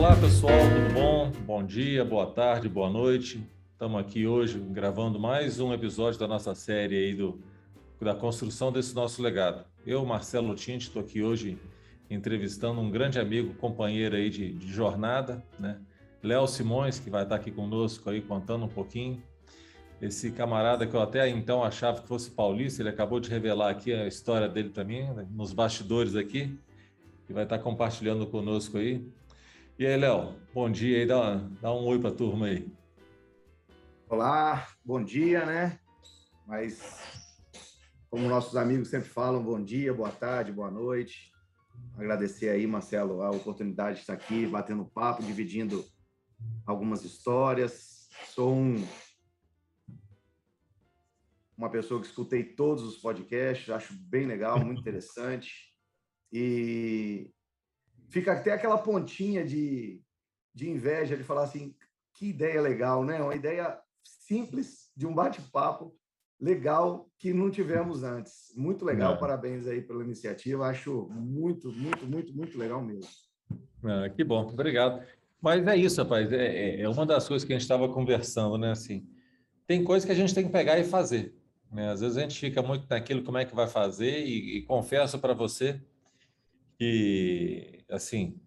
Olá pessoal, tudo bom? Bom dia, boa tarde, boa noite. Estamos aqui hoje gravando mais um episódio da nossa série aí da construção desse nosso legado. Eu, Marcelo Tinti, estou aqui hoje entrevistando um grande amigo, companheiro aí de jornada, né? Léo Simões, que vai estar aqui conosco aí contando um pouquinho. Esse camarada que eu até então achava que fosse paulista, ele acabou de revelar aqui a história dele para mim, né? Nos bastidores aqui, e vai estar compartilhando conosco aí. E aí, Léo, bom dia aí, dá um oi para a turma aí. Olá, bom dia, né? Mas, como nossos amigos sempre falam, bom dia, boa tarde, boa noite. Agradecer aí, Marcelo, a oportunidade de estar aqui, batendo papo, dividindo algumas histórias. Sou uma pessoa que escutei todos os podcasts, acho bem legal, muito interessante. E fica até aquela pontinha de inveja de falar assim, que ideia legal, né? Uma ideia simples de um bate-papo legal que não tivemos antes. Muito legal, parabéns aí pela iniciativa, acho muito, muito, muito, muito legal mesmo. Que bom, obrigado. Mas é isso, rapaz, é uma das coisas que a gente estava conversando, né? Assim, tem coisas que a gente tem que pegar e fazer, né? Às vezes a gente fica muito naquilo, como é que vai fazer, e confesso para você que, assim,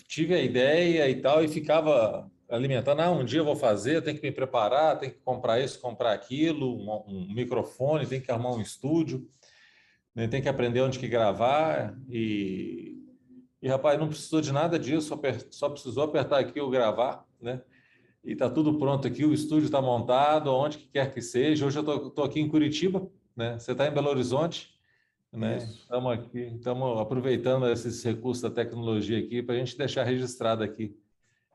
tive a ideia e tal, e ficava alimentando, um dia eu vou fazer, eu tenho que me preparar, tenho que comprar isso, comprar aquilo, um microfone, tem que arrumar um estúdio, né? Tem que aprender onde que gravar, rapaz, não precisou de nada disso, só precisou apertar aqui o gravar, né? E está tudo pronto aqui, o estúdio está montado, onde que quer que seja. Hoje eu estou aqui em Curitiba, né? Você está em Belo Horizonte, né? Estamos aqui, estamos aproveitando esses recursos da tecnologia aqui para a gente deixar registrado aqui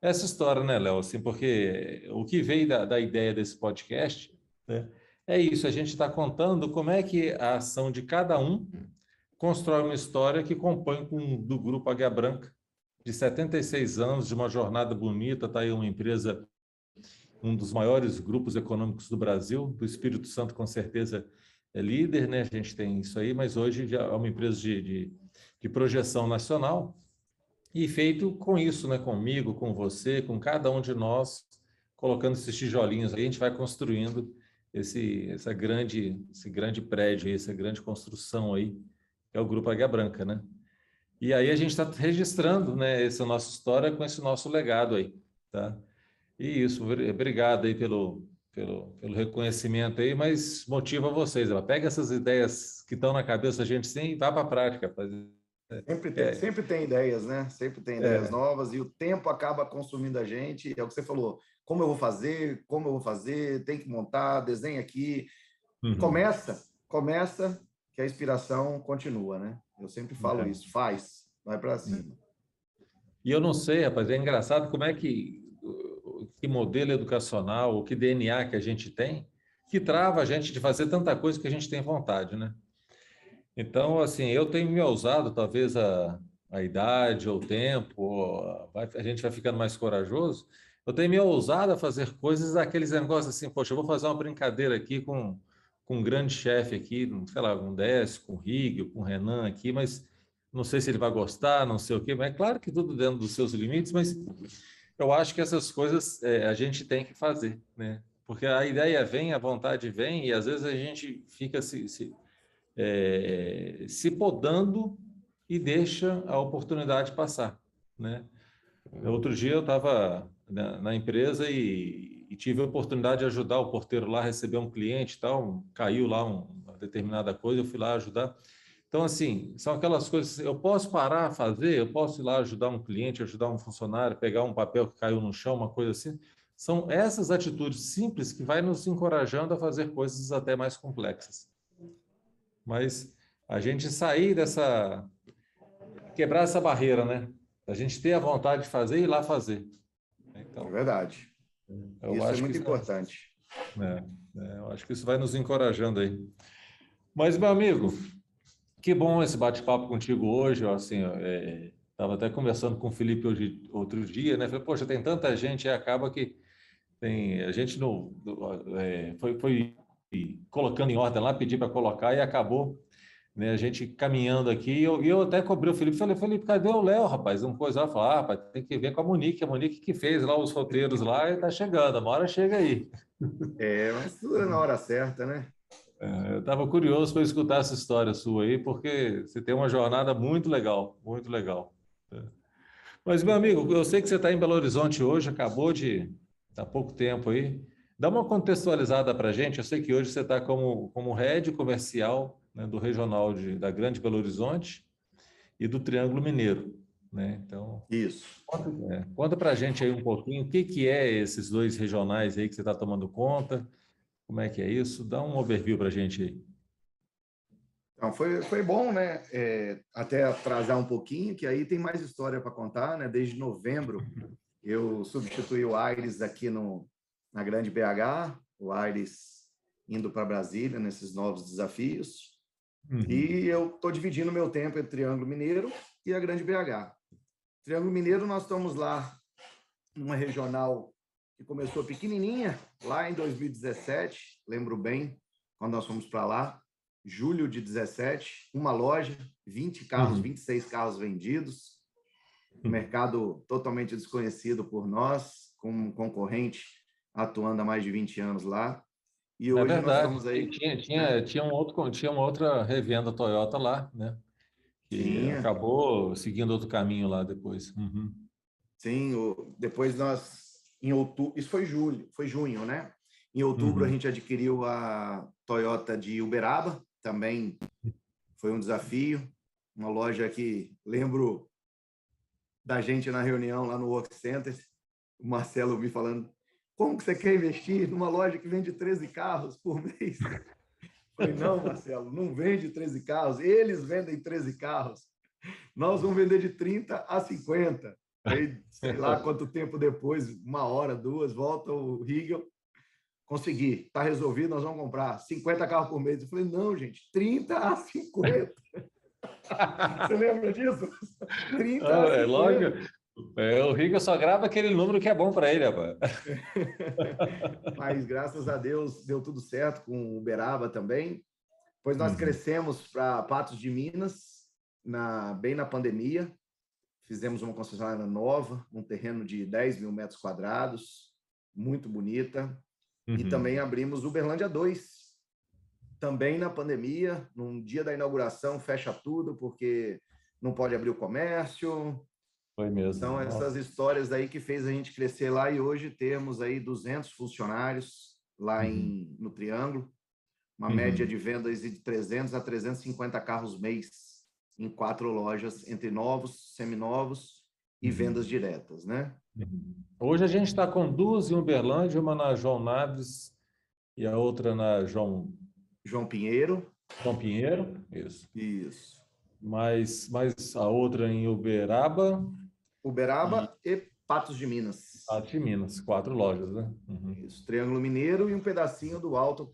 essa história, né, Léo? Assim, porque o que veio da ideia desse podcast, né, é isso, a gente está contando como é que a ação de cada um constrói uma história que compõe do Grupo Águia Branca, de 76 anos, de uma jornada bonita, está aí uma empresa, um dos maiores grupos econômicos do Brasil, do Espírito Santo com certeza é líder, né? A gente tem isso aí, mas hoje já é uma empresa de projeção nacional e feito com isso, né? Comigo, com você, com cada um de nós, colocando esses tijolinhos aí, a gente vai construindo esse grande prédio, essa grande construção aí, que é o Grupo Águia Branca, né? E aí a gente está registrando, né, essa nossa história com esse nosso legado aí, tá? E isso, obrigado aí pelo reconhecimento aí, mas motiva vocês, pega essas ideias que estão na cabeça da gente sim e vá para a prática. Sempre tem ideias, né? Sempre tem ideias novas e o tempo acaba consumindo a gente. É o que você falou, como eu vou fazer, tem que montar, desenha aqui. Uhum. Começa que a inspiração continua, né? Eu sempre falo isso, vai para cima. E eu não sei, rapaz, é engraçado como é que modelo educacional, que DNA que a gente tem, que trava a gente de fazer tanta coisa que a gente tem vontade, né? Então, assim, eu tenho me ousado, talvez a idade ou o tempo, a gente vai ficando mais corajoso, eu tenho me ousado a fazer coisas daqueles negócios assim, poxa, eu vou fazer uma brincadeira aqui com um grande chefe aqui, sei lá, com o Décio, com o Rig, com o Renan aqui, mas não sei se ele vai gostar, não sei o quê, mas é claro que tudo dentro dos seus limites, mas eu acho que essas coisas a gente tem que fazer, né? Porque a ideia vem, a vontade vem, e às vezes a gente fica se podando e deixa a oportunidade passar, né? Outro dia eu estava na empresa e tive a oportunidade de ajudar o porteiro lá a receber um cliente e tal, caiu lá uma determinada coisa, eu fui lá ajudar. Então, assim, são aquelas coisas, eu posso parar a fazer, eu posso ir lá ajudar um cliente, ajudar um funcionário, pegar um papel que caiu no chão, uma coisa assim. São essas atitudes simples que vai nos encorajando a fazer coisas até mais complexas. Mas a gente sair quebrar essa barreira, né? A gente ter a vontade de fazer e ir lá fazer. Então, é verdade. Isso é muito importante. Eu acho que isso vai nos encorajando aí. Mas, meu amigo, que bom esse bate-papo contigo hoje. Assim, estava até conversando com o Felipe outro dia, né? Falei, poxa, tem tanta gente, acaba que a gente foi colocando em ordem lá, pedi para colocar e acabou né? A gente caminhando aqui, e eu até cobri o Felipe, falei, Felipe, cadê o Léo, rapaz? Uma coisa lá, falei, rapaz, tem que ver com a Monique que fez lá os roteiros lá e tá chegando, uma hora chega aí. Mas tudo é na hora certa, né? Eu estava curioso para escutar essa história sua aí, porque você tem uma jornada muito legal, muito legal. Mas, meu amigo, eu sei que você está em Belo Horizonte hoje, acabou de há pouco tempo aí. Dá uma contextualizada para a gente. Eu sei que hoje você está como head comercial, né, do regional da Grande Belo Horizonte e do Triângulo Mineiro, né? Então, Isso. conta para a gente aí um pouquinho o que que é esses dois regionais aí que você está tomando conta, como é que é isso? Dá um overview para a gente aí. Então, foi bom, né? Até atrasar um pouquinho, que aí tem mais história para contar, né? Desde novembro, eu substituí o Aires aqui na Grande BH, o Aires indo para Brasília nesses novos desafios. Uhum. E eu estou dividindo meu tempo entre Triângulo Mineiro e a Grande BH. Triângulo Mineiro, nós estamos lá numa regional que começou pequenininha, lá em 2017, lembro bem, quando nós fomos para lá, julho de 17, uma loja, 20 carros, Uhum. 26 carros vendidos, um mercado totalmente desconhecido por nós, com um concorrente atuando há mais de 20 anos lá. E É hoje nós verdade. estamos aí, Tinha, né? tinha, tinha uma outra revenda Toyota lá, né? Que Tinha, acabou seguindo outro caminho lá depois. Uhum. sim. Depois nós, em outubro, isso foi junho, né? Em outubro a Uhum. gente adquiriu a Toyota de Uberaba, também foi um desafio. Uma loja que lembro da gente na reunião lá no Work Center, o Marcelo me falando: como que você quer investir numa loja que vende 13 carros por mês? Falei: não, Marcelo, não vende 13 carros, eles vendem 13 carros. Nós vamos vender de 30 a 50. Aí, sei lá quanto tempo depois, uma hora, duas, volta o Riegel. Consegui, está resolvido, nós vamos comprar 50 carros por mês. Eu falei: não, gente, 30 a 50. Você lembra disso? 30 a É lógico. 50. O Rico só grava aquele número que é bom para ele, rapaz. Mas graças a Deus deu tudo certo com o Uberaba também. Depois nós Uhum. crescemos para Patos de Minas, bem na pandemia. Fizemos uma concessionária nova, um terreno de 10 mil metros quadrados, muito bonita. E também Uhum. abrimos Uberlândia 2, também na pandemia, num dia da inauguração, fecha tudo, porque não pode abrir o comércio. Foi mesmo. São essas Nossa. histórias aí que fez a gente crescer lá e hoje temos aí 200 funcionários lá Uhum. no Triângulo, uma média Uhum. de vendas de 300 a 350 carros mês em 4 lojas, entre novos, seminovos e vendas Uhum. diretas, né? Uhum. Hoje a gente está com duas em Uberlândia, uma na João Naves e a outra na João Pinheiro, João Pinheiro, isso. isso. Mais a outra em Uberaba e Uberaba e Patos de Minas. Arte Minas, 4 lojas, né? Uhum. Isso, Triângulo Mineiro e um pedacinho do Alto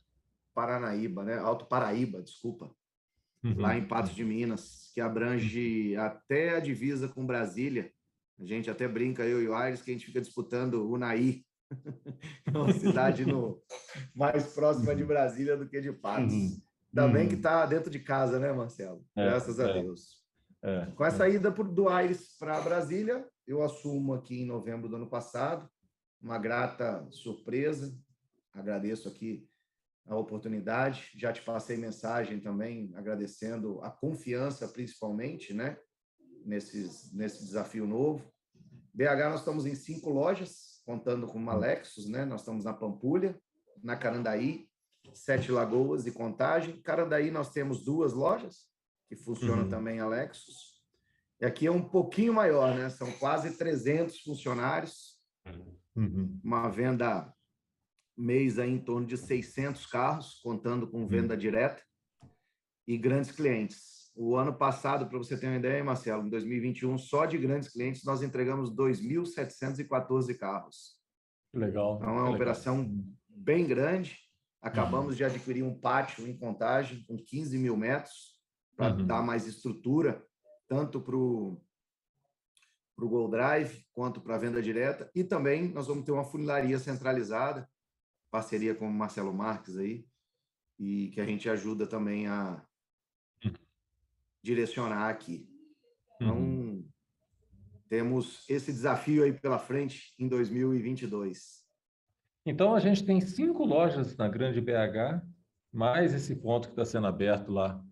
Paranaíba, né? Alto Paraíba, desculpa, lá em Uhum. Patos de Minas, que abrange até a divisa com Brasília. A gente até brinca, eu e o Aires, que a gente fica disputando Unai, uma cidade mais próxima de Uhum. Brasília do que de Patos. Uhum. Ainda bem que Uhum. está dentro de casa, né, Marcelo? É, Graças a é, Deus. é, Com essa é. ida do Aires para Brasília, eu assumo aqui em novembro do ano passado, uma grata surpresa. Agradeço aqui a oportunidade. Já te passei mensagem também, agradecendo a confiança, principalmente, né, nesse desafio novo. BH, nós estamos em 5 lojas, contando com uma Lexus, né? Nós estamos na Pampulha, na Carandaí, 7 Lagoas e Contagem. Carandaí, nós temos 2 lojas, que funcionam Uhum. também a Lexus. E aqui é um pouquinho maior, né? São quase 300 funcionários, Uhum. uma venda mês aí em torno de 600 carros, contando com venda Uhum. direta, e grandes clientes. O ano passado, para você ter uma ideia, Marcelo, em 2021, só de grandes clientes, nós entregamos 2.714 carros. Que legal, Então, é que uma legal. operação bem grande. Uhum. Acabamos de adquirir um pátio em Contagem, com 15 mil metros, para dar Uhum. mais estrutura, tanto para o Go Drive, quanto para a venda direta. E também nós vamos ter uma funilaria centralizada, parceria com o Marcelo Marques aí, e que a gente ajuda também a direcionar aqui. Uhum. Então, temos esse desafio aí pela frente em 2022. Então, a gente tem 5 lojas na Grande BH, mais esse ponto que está sendo aberto lá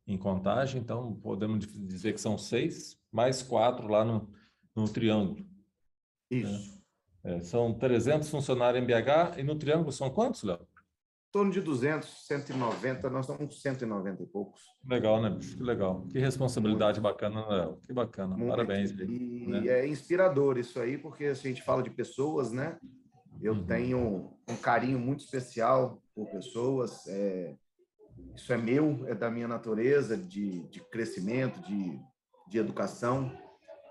em Contagem. Então, podemos dizer que são 6, mais 4 lá no Triângulo, né? Isso. São 300 funcionários em BH, e no Triângulo são quantos, Léo? Em torno de 200, 190, nós estamos com 190 e poucos. Legal, né, bicho? Que legal. Que responsabilidade Muito, bacana, né, Léo? Que bacana. muito. Parabéns aí, E né? é inspirador isso aí, porque se a gente fala de pessoas, né? Eu Uhum. tenho um carinho muito especial por pessoas. Isso é meu, é da minha natureza de crescimento, de educação.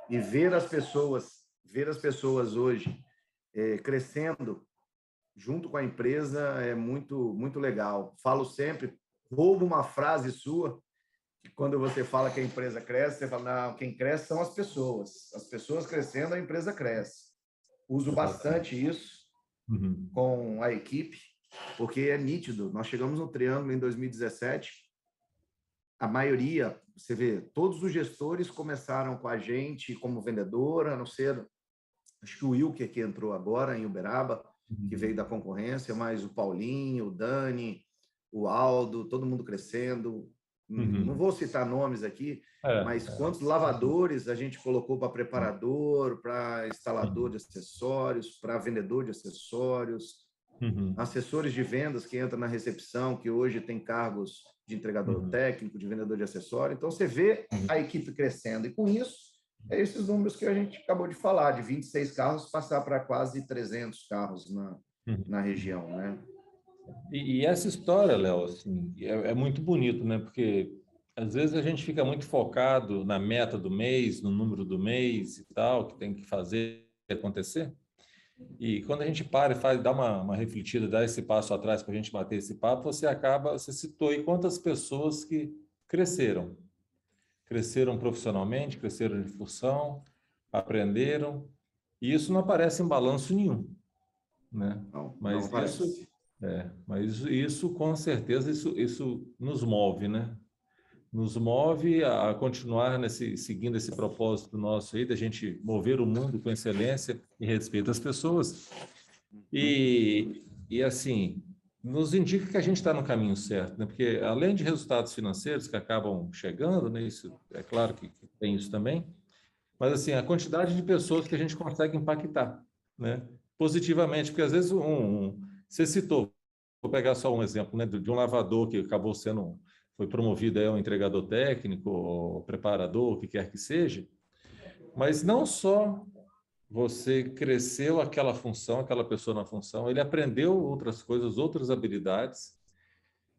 E ver as pessoas hoje crescendo junto com a empresa é muito, muito legal. Falo sempre, roubo uma frase sua, que quando você fala que a empresa cresce, você fala, não, quem cresce são as pessoas. As pessoas crescendo, a empresa cresce. Uso Exatamente. bastante isso Uhum. com a equipe, porque é nítido. Nós chegamos no Triângulo em 2017, a maioria, você vê, todos os gestores começaram com a gente como vendedor, a não ser, acho que o Wilker que entrou agora em Uberaba, que Uhum. veio da concorrência, mas o Paulinho, o Dani, o Aldo, todo mundo crescendo. Não Uhum. vou citar nomes aqui, mas quantos lavadores a gente colocou para preparador, para instalador de acessórios, para vendedor de acessórios, Uhum. assessores de vendas que entram na recepção, que hoje tem cargos de entregador Uhum. técnico, de vendedor de acessório. Então, você vê Uhum. a equipe crescendo. E com isso, é esses números que a gente acabou de falar, de 26 carros passar para quase 300 carros Uhum. na região, né? E essa história, Léo, assim, é muito bonito, né? Porque às vezes a gente fica muito focado na meta do mês, no número do mês e tal, que tem que fazer acontecer. E quando a gente para e dá uma refletida, dá esse passo atrás para a gente bater esse papo, você citou aí quantas pessoas que cresceram. Cresceram profissionalmente, cresceram de função, aprenderam, e isso não aparece em balanço nenhum, né? Não, não Mas isso, parece. isso com certeza, isso nos move, né? Nos move a continuar seguindo esse propósito nosso aí, da gente mover o mundo com excelência e respeito às pessoas. E assim, nos indica que a gente está no caminho certo, né? Porque além de resultados financeiros que acabam chegando, né? Isso é claro que tem isso também, mas assim, a quantidade de pessoas que a gente consegue impactar, né? Positivamente, porque às vezes você citou, vou pegar só um exemplo, né? De um lavador que acabou foi promovido a um entregador técnico, ou preparador, o que quer que seja, mas não só você cresceu aquela função, aquela pessoa na função, ele aprendeu outras coisas, outras habilidades,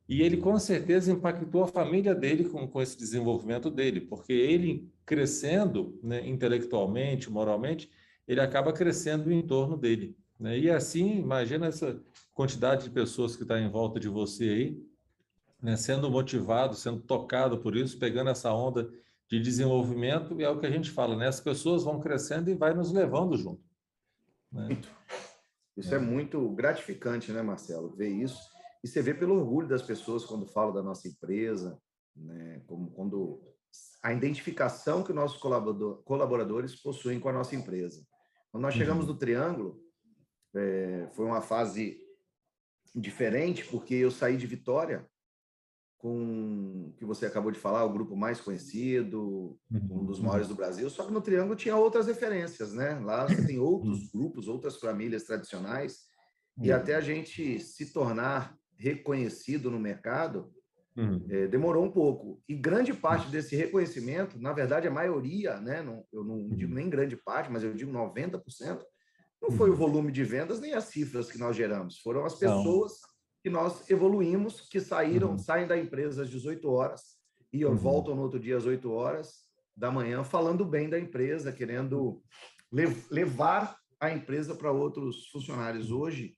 e ele com certeza impactou a família dele com esse desenvolvimento dele, porque ele crescendo, né, intelectualmente, moralmente, ele acaba crescendo em torno dele, né? E assim, imagina essa quantidade de pessoas que está em volta de você aí, né, sendo motivado, sendo tocado por isso, pegando essa onda de desenvolvimento, e é o que a gente fala, né? As pessoas vão crescendo e vai nos levando junto, né? Muito. Isso é muito gratificante, né, Marcelo? Ver isso. E você vê pelo orgulho das pessoas quando falam da nossa empresa, né? Como quando a identificação que os nossos colaboradores possuem com a nossa empresa. Quando nós chegamos Uhum. no Triângulo, foi uma fase diferente, porque eu saí de Vitória com o que você acabou de falar, o grupo mais conhecido, um dos maiores Uhum. do Brasil, só que no Triângulo tinha outras referências, né? Lá você tem Uhum. outros grupos, outras famílias tradicionais, e até a Uhum. gente se tornar reconhecido no mercado, Uhum. demorou um pouco. E grande parte desse reconhecimento, na verdade, a maioria, né? Eu não digo Uhum. nem grande parte, mas eu digo 90%, não foi o Uhum. volume de vendas nem as cifras que nós geramos, foram as Não. pessoas que nós evoluímos, que Uhum. saem da empresa às 18 horas e Uhum. voltam no outro dia às 8 horas da manhã falando bem da empresa, querendo levar a empresa para outros funcionários. Hoje,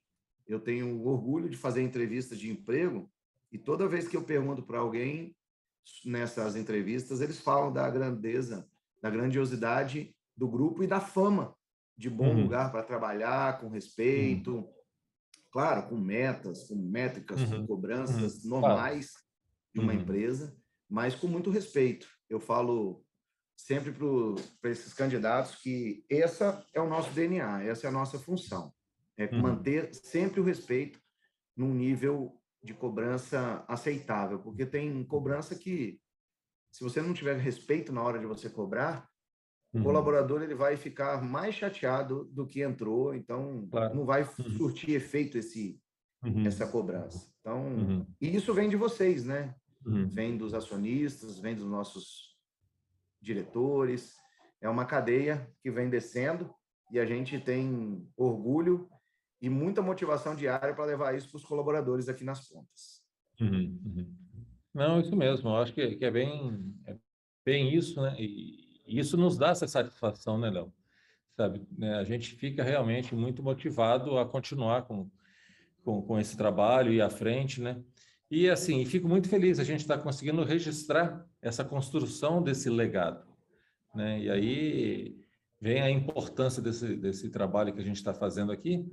eu tenho orgulho de fazer entrevistas de emprego e toda vez que eu pergunto para alguém nessas entrevistas, eles falam da grandeza, da grandiosidade do grupo e da fama de bom Uhum. lugar para trabalhar, com Uhum. respeito, claro, com metas, com métricas, com Uhum. Uhum. cobranças Claro. normais de uma Uhum. empresa, mas com muito respeito. Eu falo sempre para esses candidatos que essa é o nosso DNA, essa é a nossa função, é manter sempre o respeito num nível de cobrança aceitável, porque tem cobrança que, se você não tiver respeito na hora de você cobrar, o colaborador ele vai ficar mais chateado do que entrou, então Claro. não vai surtir efeito essa cobrança. Então, e isso vem de vocês, né? Vem dos acionistas, vem dos nossos diretores, é uma cadeia que vem descendo e a gente tem orgulho e muita motivação diária para levar isso para os colaboradores aqui nas pontas. Não, isso mesmo, eu acho que é bem isso, né? E isso nos dá essa satisfação, né, Léo? Sabe, né? A gente fica realmente muito motivado a continuar com esse trabalho e à frente, né? E assim, fico muito feliz, a gente está conseguindo registrar essa construção desse legado, né? E aí vem a importância desse trabalho que a gente está fazendo aqui.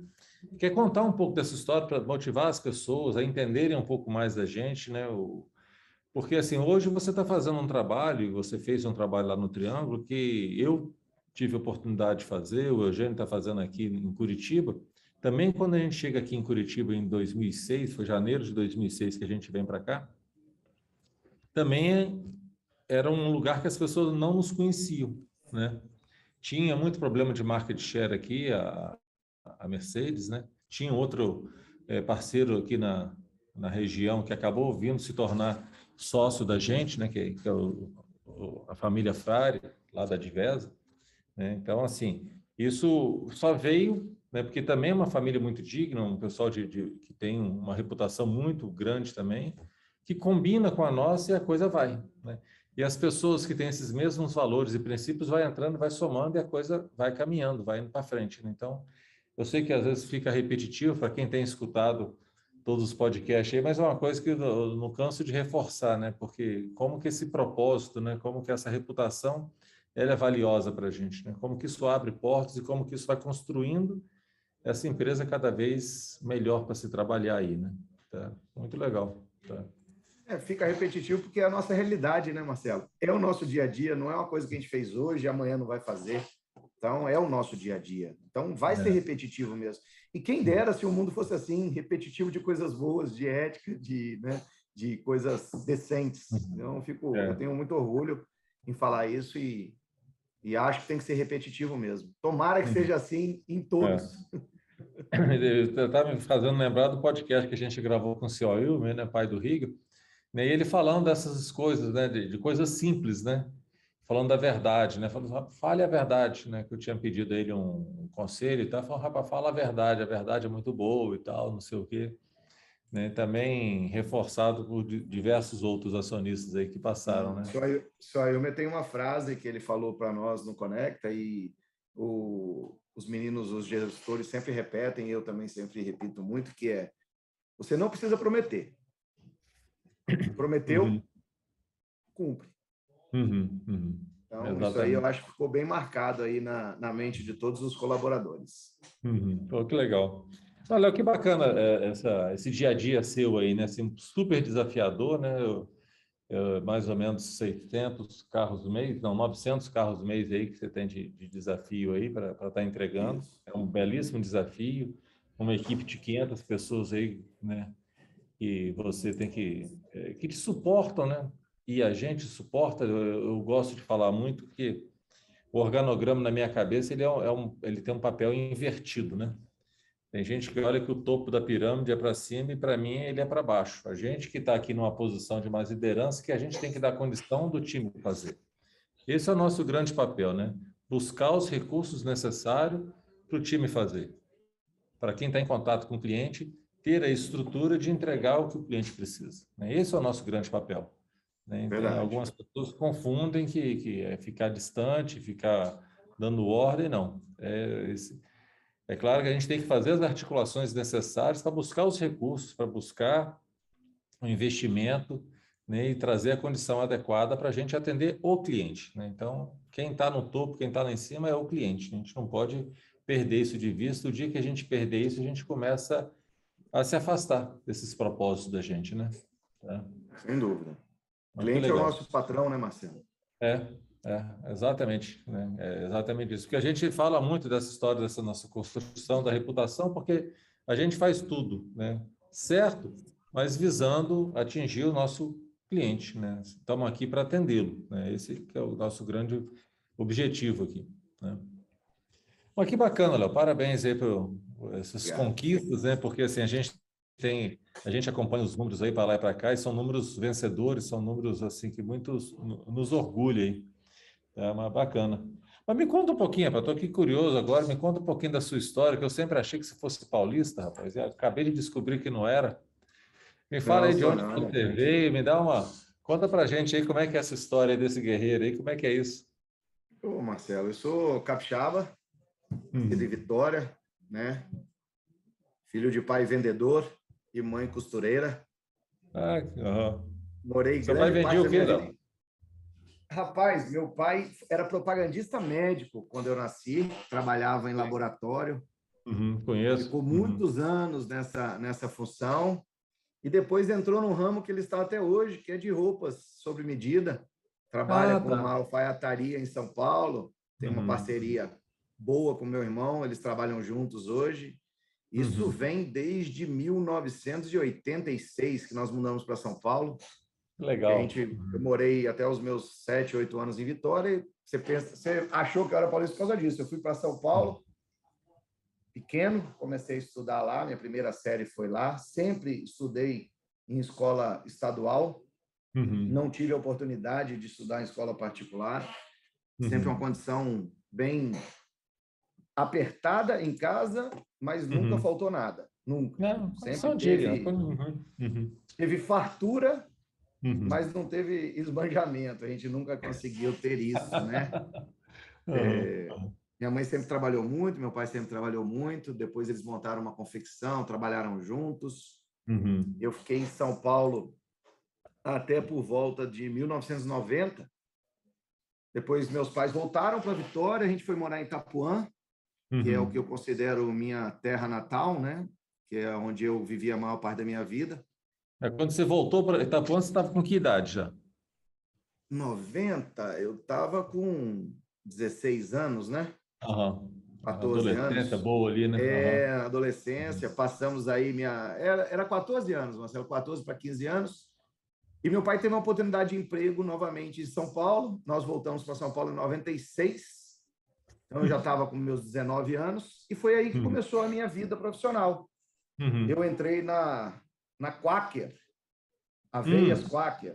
Quer contar um pouco dessa história para motivar as pessoas a entenderem um pouco mais da gente, né? Porque assim, hoje você está fazendo um trabalho, e você fez um trabalho lá no Triângulo, que eu tive a oportunidade de fazer, o Eugênio está fazendo aqui em Curitiba. Também quando a gente chega aqui em Curitiba em 2006, foi janeiro de 2006 que a gente vem para cá, também era um lugar que as pessoas não nos conheciam, né? Tinha muito problema de market share aqui, a Mercedes, né? Tinha outro parceiro aqui na região que acabou vindo se tornar sócio da gente, né? Que é a família Frari, lá da Divesa, né? Então, assim, isso só veio, né? Porque também é uma família muito digna, um pessoal que tem uma reputação muito grande também, que combina com a nossa e a coisa vai, né? E as pessoas que têm esses mesmos valores e princípios vai entrando, vai somando e a coisa vai caminhando, vai indo para frente, né? Então, eu sei que às vezes fica repetitivo para quem tem escutado todos os podcasts aí, mas é uma coisa que eu não canso de reforçar, né? Porque como que esse propósito, né? Como que essa reputação ela é valiosa para a gente, né? Como que isso abre portas e como que isso vai construindo essa empresa cada vez melhor para se trabalhar aí, né? Tá? Muito legal. Tá? Fica repetitivo porque é a nossa realidade, né, Marcelo? É o nosso dia a dia, não é uma coisa que a gente fez hoje e amanhã não vai fazer. Então, é o nosso dia a dia. Então, vai ser repetitivo mesmo. E quem dera se o mundo fosse assim, repetitivo de coisas boas, de ética, né, de coisas decentes. Então, eu tenho muito orgulho em falar isso e acho que tem que ser repetitivo mesmo. Tomara que seja assim em todos. Eu estava me fazendo lembrar do podcast que a gente gravou com o senhor Ilmer, né, pai do Riga, né, e ele falando dessas coisas, né, de coisas simples, né, falando da verdade, né, falando, fale a verdade, né, que eu tinha pedido a ele um conselho e tal, falou, rapaz, fala a verdade é muito boa e tal, não sei o quê, né, também reforçado por diversos outros acionistas aí que passaram, né. Só Ilmer tem uma frase que ele falou para nós no Conecta e os meninos, os gestores sempre repetem, eu também sempre repito muito, que é, você não precisa prometer. Prometeu, cumpre. Então, Exatamente. isso aí eu acho que ficou bem marcado aí na mente de todos os colaboradores. Pô, que legal. Olha, que bacana esse dia a dia seu aí, né? Assim, super desafiador, né? Mais ou menos 600 carros no mês, não, 900 carros no mês aí que você tem de desafio aí para estar entregando. Isso. É um belíssimo desafio. Uma equipe de 500 pessoas aí, né? Que você tem que te suportam, né? E a gente suporta. Eu gosto de falar muito que o organograma na minha cabeça ele tem um papel invertido, né? Tem gente que olha que o topo da pirâmide é para cima e para mim ele é para baixo. A gente que está aqui numa posição de mais liderança que a gente tem que dar condição do time fazer. Esse é o nosso grande papel, né? Buscar os recursos necessários para o time fazer. Para quem está em contato com o cliente, ter a estrutura de entregar o que o cliente precisa. Esse é o nosso grande papel. Tem algumas pessoas que confundem que é ficar distante, ficar dando ordem, não. É claro que a gente tem que fazer as articulações necessárias para buscar os recursos, para buscar o investimento, né, e trazer a condição adequada para a gente atender o cliente, né? Então, quem está no topo, quem está lá em cima é o cliente. A gente não pode perder isso de vista. O dia que a gente perder isso, a gente começa a se afastar desses propósitos da gente, né? Sem dúvida. O cliente é o nosso patrão, né, Marcelo? Exatamente, né? É exatamente isso. Porque a gente fala muito dessa história, dessa nossa construção da reputação, porque a gente faz tudo, né? Certo, mas visando atingir o nosso cliente, né? Estamos aqui para atendê-lo, né? Esse que é o nosso grande objetivo aqui, né? Mas que bacana, Léo. Parabéns aí por essas conquistas, né? Porque assim, a gente acompanha os números aí para lá e para cá e são números vencedores, são números assim que muitos nos orgulham aí. É uma bacana. Mas me conta um pouquinho, rapaz, estou aqui curioso agora, me conta um pouquinho da sua história, que eu sempre achei que você fosse paulista, rapaz, e acabei de descobrir que não era. Me fala Não, aí de sou onde não. você veio, me dá uma... Conta pra gente aí como é que é essa história aí desse guerreiro aí, como é que é isso? Ô, Marcelo, eu sou capixaba, de Vitória, né? Filho de pai vendedor e mãe costureira. Morei Seu pai grande vendia parte o da quê, minha vida. Léo? Rapaz, meu pai era propagandista médico quando eu nasci, trabalhava em Sim. laboratório, Conheço. ficou muitos anos nessa função e depois entrou num ramo que ele está até hoje, que é de roupas sob medida. Trabalha Ah, com uma tá. alfaiataria em São Paulo, tem uma Uhum. parceria boa com meu irmão, eles trabalham juntos hoje. Isso Uhum. vem desde 1986, que nós mudamos para São Paulo. Legal. Eu morei até os meus 7, 8 anos em Vitória. E você achou que eu era paulista por causa disso. Eu fui para São Paulo, pequeno, comecei a estudar lá. Minha primeira série foi lá. Sempre estudei em escola estadual. Uhum. Não tive a oportunidade de estudar em escola particular. Sempre uma Uhum. condição bem apertada em casa, mas nunca Uhum. faltou nada. Nunca. Não, Sempre condição digna. Uhum. Uhum. teve fartura, Uhum. mas não teve esbanjamento. A gente nunca conseguiu ter isso, né? Uhum. Minha mãe sempre trabalhou muito, meu pai sempre trabalhou muito. Depois eles montaram uma confecção, trabalharam juntos. Uhum. Eu fiquei em São Paulo até por volta de 1990. Depois meus pais voltaram para Vitória, a gente foi morar em Itapuã, que é o que eu Uhum. considero minha terra natal, né? Que é onde eu vivi a maior parte da minha vida. Quando você voltou para Itapuã, você estava com que idade já? 90, eu estava com 16 anos, né? Aham. 14 Adolescência anos. boa ali, né? Aham. Adolescência, passamos aí era 14 anos, Marcelo, 14 para 15 anos. E meu pai teve uma oportunidade de emprego novamente em São Paulo. Nós voltamos para São Paulo em 96. Então eu já estava com meus 19 anos e foi aí que Uhum. começou a minha vida profissional. Eu Uhum. entrei na Quaker, Aveias Hum. Quaker,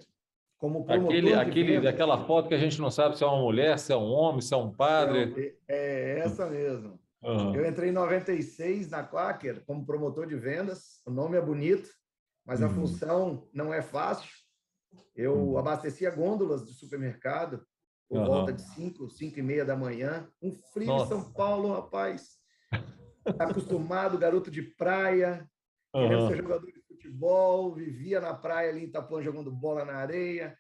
como promotor de vendas. Aquela foto que a gente não sabe se é uma mulher, se é um homem, se é um padre. É essa mesmo. Eu Aham. entrei em 96 na Quaker como promotor de vendas. O nome é bonito, mas a Uhum. função não é fácil. Eu Uhum. abastecia gôndolas de supermercado por volta de Aham. 5, 5 e meia da manhã. Um frio em São Nossa. Paulo, rapaz. Acostumado, garoto de praia, querendo ser Aham. jogador de futebol, vivia na praia ali em Itapuã jogando bola na areia.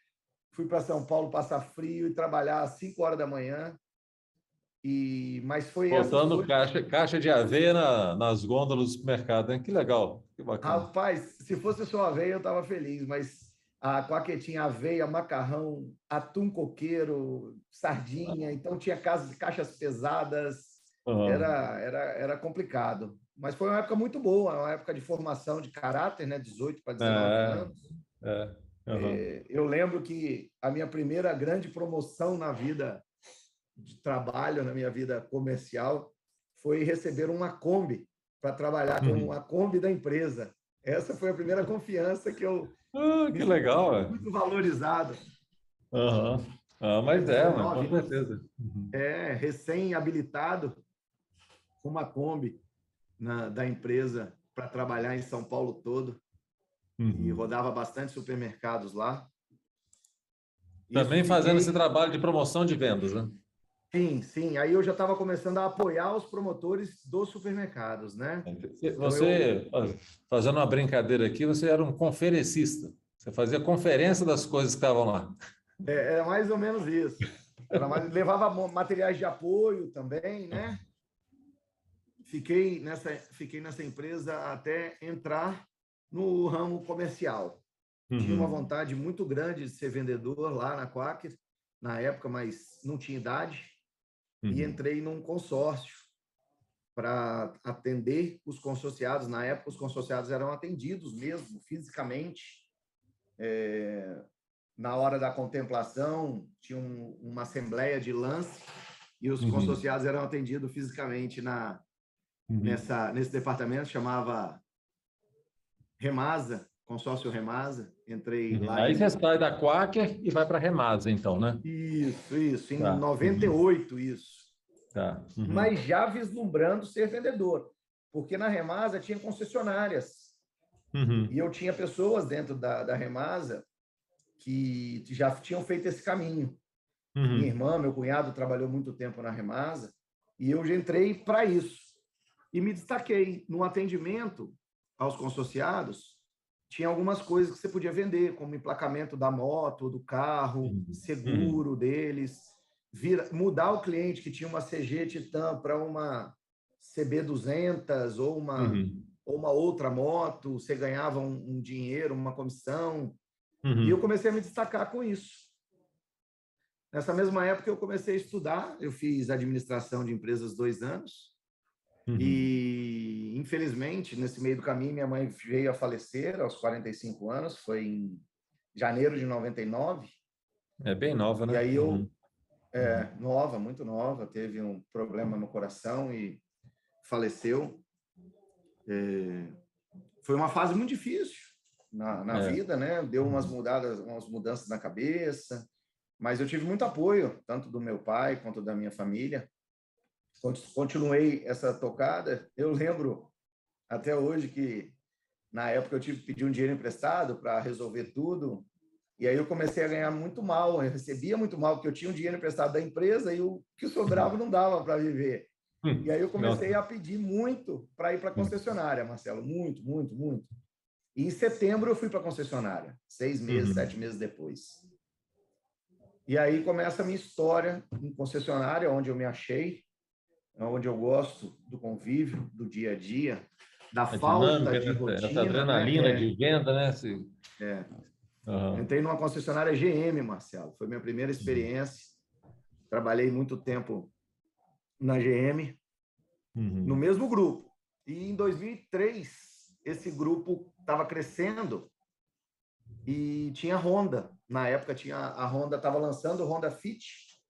Fui para São Paulo passar frio e trabalhar às 5 horas da manhã. Mas foi essas Botando coisas. caixa de aveia nas gôndolas do supermercado, hein? Que legal, que bacana. Rapaz, se fosse só aveia, eu estava feliz, mas a Quaquetinha aveia, macarrão, atum coqueiro, sardinha, então tinha caixas pesadas, Aham. era complicado. Mas foi uma época muito boa, uma época de formação de caráter, né? 18 para 19 É, anos. é. Aham. Eu lembro que a minha primeira grande promoção na vida de trabalho, na minha vida comercial, foi receber uma Kombi para trabalhar com a Uhum. Kombi da empresa. Essa foi a primeira confiança que eu me Que senti legal, é. muito valorizado. Aham. Ah, mas mas com 19 anos, certeza. Uhum. recém-habilitado com uma Kombi da empresa para trabalhar em São Paulo todo e Uhum. rodava bastante supermercados lá. Isso Também fazendo esse fiquei. trabalho de promoção de vendas, né? Sim, sim. Aí eu já estava começando a apoiar os promotores dos supermercados, né? Então Você, fazendo uma brincadeira aqui, você era um conferencista. Você fazia conferência das coisas que estavam lá. era mais ou menos isso. Levava materiais de apoio também, né? Fiquei nessa empresa até entrar no ramo comercial. tinha uma vontade muito grande de ser vendedor lá na Quaker, na época, mas não tinha idade, e entrei num consórcio para atender os consorciados. Na época, os consorciados eram atendidos mesmo, fisicamente. Na hora da contemplação, tinha uma assembleia de lance, e os consorciados eram atendidos fisicamente nesse departamento, chamava Remasa, consórcio Remasa. Entrei lá. Aí você sai da Quaker e vai para a Remasa, então, né? Isso, em 98, isso. Tá. Mas já vislumbrando ser vendedor, porque na Remasa tinha concessionárias. E eu tinha pessoas dentro da Remasa que já tinham feito esse caminho. Minha irmã, meu cunhado, trabalhou muito tempo na Remasa, e eu já entrei para isso. E me destaquei no atendimento aos consorciados. Tinha algumas coisas que você podia vender, como emplacamento da moto, do carro, seguro deles, mudar o cliente que tinha uma CG Titan para uma CB200 ou uma outra moto, você ganhava um dinheiro, uma comissão. E eu comecei a me destacar com isso. Nessa mesma época, eu comecei a estudar. Eu fiz administração de empresas 2 anos. E, infelizmente, nesse meio do caminho, minha mãe veio a falecer aos 45 anos. Foi em janeiro de 99. É bem nova, né? E aí nova, muito nova. Teve um problema no coração e faleceu. Foi uma fase muito difícil na vida, né? Deu umas mudanças na cabeça. Mas eu tive muito apoio, tanto do meu pai quanto da minha família. Continuei essa tocada. Eu lembro até hoje que, na época, eu tive que pedir um dinheiro emprestado para resolver tudo. E aí eu comecei a ganhar muito mal. Eu recebia muito mal, porque eu tinha um dinheiro emprestado da empresa e o que sobrava não dava para viver. E aí eu comecei a pedir muito para ir para a concessionária, Marcelo. Muito, muito, muito. E em setembro eu fui para a concessionária, 6 meses, 7 meses depois. E aí começa a minha história em concessionária, onde eu me achei, onde eu gosto do convívio, do dia a dia, da falta de rotina. Essa adrenalina de venda, né? Entrei numa concessionária GM, Marcelo. Foi minha primeira experiência. Trabalhei muito tempo na GM, no mesmo grupo. E em 2003, esse grupo estava crescendo e tinha Honda. Na época, a Honda estava lançando o Honda Fit,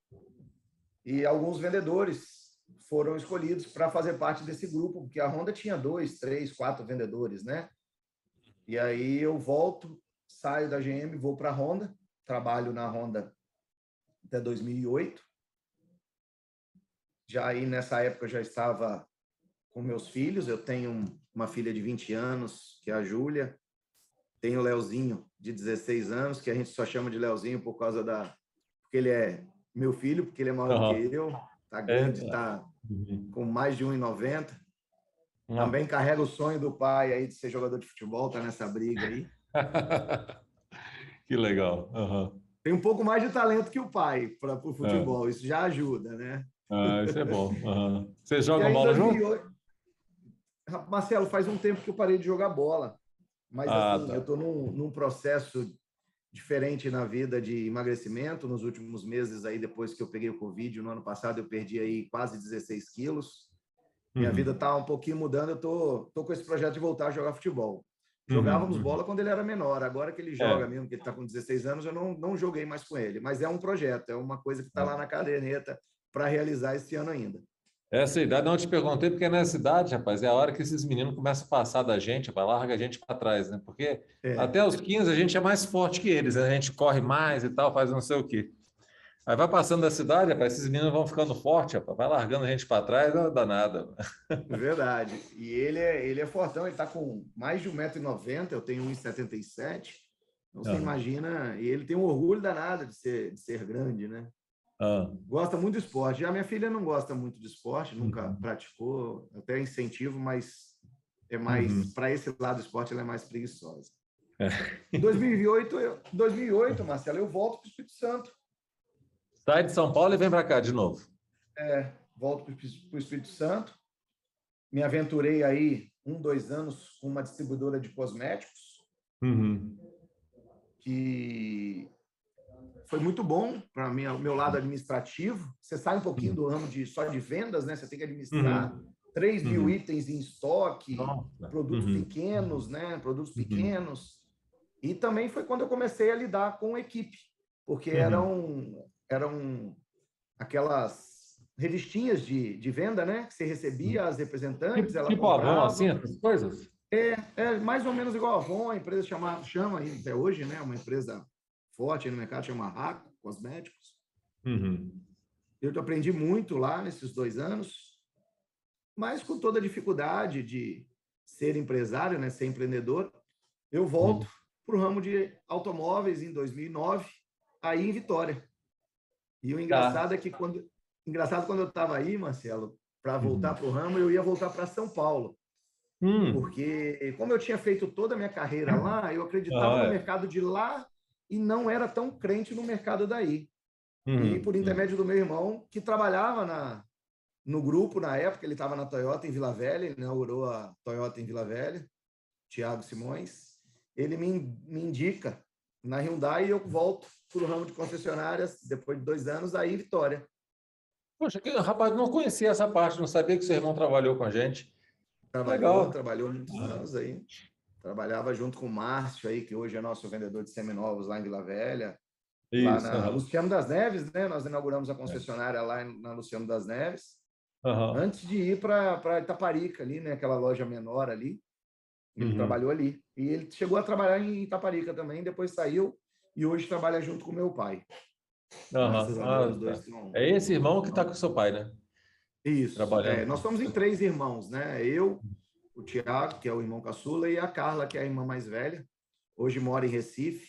e alguns vendedores foram escolhidos para fazer parte desse grupo, porque a Honda tinha 2, 3, 4 vendedores, né? E aí eu saio da GM, vou para a Honda, trabalho na Honda até 2008. Já aí, nessa época, eu já estava com meus filhos. Eu tenho uma filha de 20 anos, que é a Júlia. Tenho o Leozinho, de 16 anos, que a gente só chama de Leozinho porque ele é meu filho, porque ele é maior do que eu. Está grande, está com mais de 1,90. Também carrega o sonho do pai aí de ser jogador de futebol, está nessa briga aí. Que legal. Tem um pouco mais de talento que o pai para o futebol, isso já ajuda, né? Isso é bom. Vocês jogam bola junto? Marcelo, faz um tempo que eu parei de jogar bola, mas assim, eu estou num processo diferente na vida de emagrecimento. Nos últimos meses, aí, depois que eu peguei o Covid, no ano passado, eu perdi aí quase 16 quilos. Minha vida está um pouquinho mudando. Eu tô com esse projeto de voltar a jogar futebol. Jogávamos bola quando ele era menor. Agora que ele joga mesmo, que ele está com 16 anos, eu não joguei mais com ele. Mas é um projeto, é uma coisa que está lá na caderneta para realizar esse ano ainda. Essa idade, não te perguntei, porque nessa idade, rapaz, é a hora que esses meninos começam a passar da gente, larga a gente para trás, né? Porque até os 15 a gente é mais forte que eles, né? A gente corre mais e tal, faz não sei o quê. Aí vai passando da cidade, rapaz, esses meninos vão ficando fortes, rapaz, vai largando a gente para trás, não dá nada. Verdade. E ele é fortão, ele está com mais de 1,90 m, eu tenho 1,77 m. Então você imagina, e ele tem um orgulho danado de ser grande, né? Gosta muito do esporte. Já minha filha não gosta muito de esporte, nunca praticou, até incentivo, mas é mais para esse lado do esporte, ela é mais preguiçosa. Em 2008, Marcelo, eu volto para o Espírito Santo. Sai de São Paulo e vem para cá de novo. Volto para o Espírito Santo. Me aventurei aí 1, 2 anos com uma distribuidora de cosméticos. que foi muito bom para o meu lado administrativo. Você sai um pouquinho do ramo só de vendas, né? Você tem que administrar 3.000 itens em estoque, produtos pequenos, né? Produtos pequenos. E também foi quando eu comecei a lidar com equipe, porque eram aquelas revistinhas de venda, né? Que você recebia as representantes, ela Tipo Avon, comprava. assim, essas coisas? É mais ou menos igual a Avon, a empresa chama até hoje, né? Uma empresa forte no mercado, chama Raco Cosméticos. Eu aprendi muito lá nesses 2 anos, mas com toda a dificuldade de ser empresário, né? Ser empreendedor, eu volto para o ramo de automóveis em 2009, aí em Vitória. E o engraçado é que quando eu estava aí, Marcelo, para voltar para o ramo, eu ia voltar para São Paulo. Porque, como eu tinha feito toda a minha carreira lá, eu acreditava no mercado de lá e não era tão crente no mercado daí. E por intermédio do meu irmão, que trabalhava no grupo na época, ele estava na Toyota em Vila Velha, ele inaugurou a Toyota em Vila Velha, Tiago Simões, ele me indica na Hyundai e eu volto para o ramo de concessionárias depois de 2 anos aí em Vitória. Poxa, rapaz, não conhecia essa parte, não sabia que seu irmão trabalhou com a gente. Trabalhou muitos anos aí. Trabalhava junto com o Márcio aí, que hoje é nosso vendedor de seminovos lá em Vila Velha. Lá na Luciano das Neves, né? Nós inauguramos a concessionária lá na Luciano das Neves. Antes de ir para Itaparica ali, né? Aquela loja menor ali. Ele trabalhou ali. E ele chegou a trabalhar em Itaparica também, depois saiu e hoje trabalha junto com meu pai. Graças a Deus, os dois estão... É esse irmão que está com seu pai, né? Isso. Trabalhando. Nós somos em 3 irmãos, né? Eu, o Tiago, que é o irmão caçula, e a Carla, que é a irmã mais velha. Hoje mora em Recife.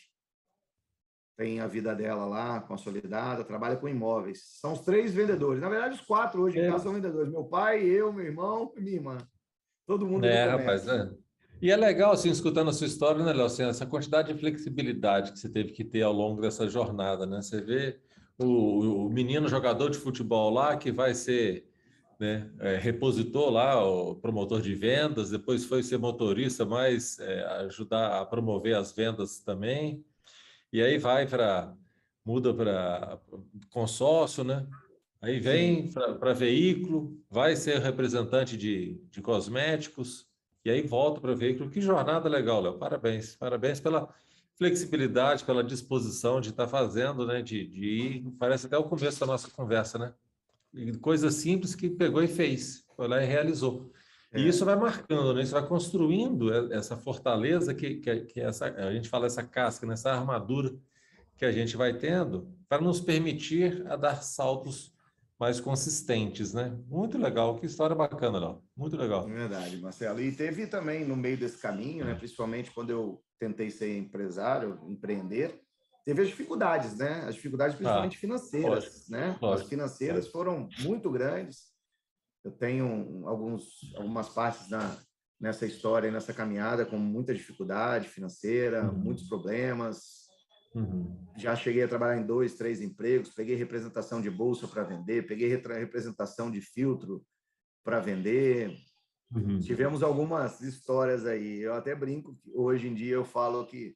Tem a vida dela lá, consolidada, trabalha com imóveis. São os 3 vendedores. Na verdade, os 4 hoje em casa são vendedores. Meu pai, eu, meu irmão e minha irmã. Todo mundo no comércio. Rapaz, E é legal, assim, escutando a sua história, né, Léo? Assim, essa quantidade de flexibilidade que você teve que ter ao longo dessa jornada, né? Você vê o menino jogador de futebol lá que vai ser, né, repositor lá, o promotor de vendas, depois foi ser motorista, mas ajudar a promover as vendas também. E aí muda para consórcio, né? Aí vem para veículo, vai ser representante de cosméticos, e aí volta para veículo. Que jornada legal, Léo. Parabéns. Parabéns pela flexibilidade, pela disposição de estar fazendo, né? De ir. Parece até o começo da nossa conversa, né? E coisa simples que pegou e fez. Foi lá e realizou. E isso vai marcando, né? Isso vai construindo essa fortaleza que a gente fala, essa casca, né? Essa armadura que a gente vai tendo para nos permitir a dar saltos mais consistentes, né? Muito legal, que história bacana, Léo. Muito legal. É verdade, Marcelo. E teve também no meio desse caminho, né? Principalmente quando eu tentei ser empresário, empreender, teve as dificuldades, né? As dificuldades principalmente financeiras, lógico, né? lógico. As financeiras foram muito grandes. Eu tenho algumas partes nessa história, nessa caminhada, com muita dificuldade financeira, muitos problemas. Já cheguei a trabalhar em 2, 3 empregos, peguei representação de bolsa para vender, peguei representação de filtro para vender. Tivemos algumas histórias aí. Eu até brinco que hoje em dia eu falo que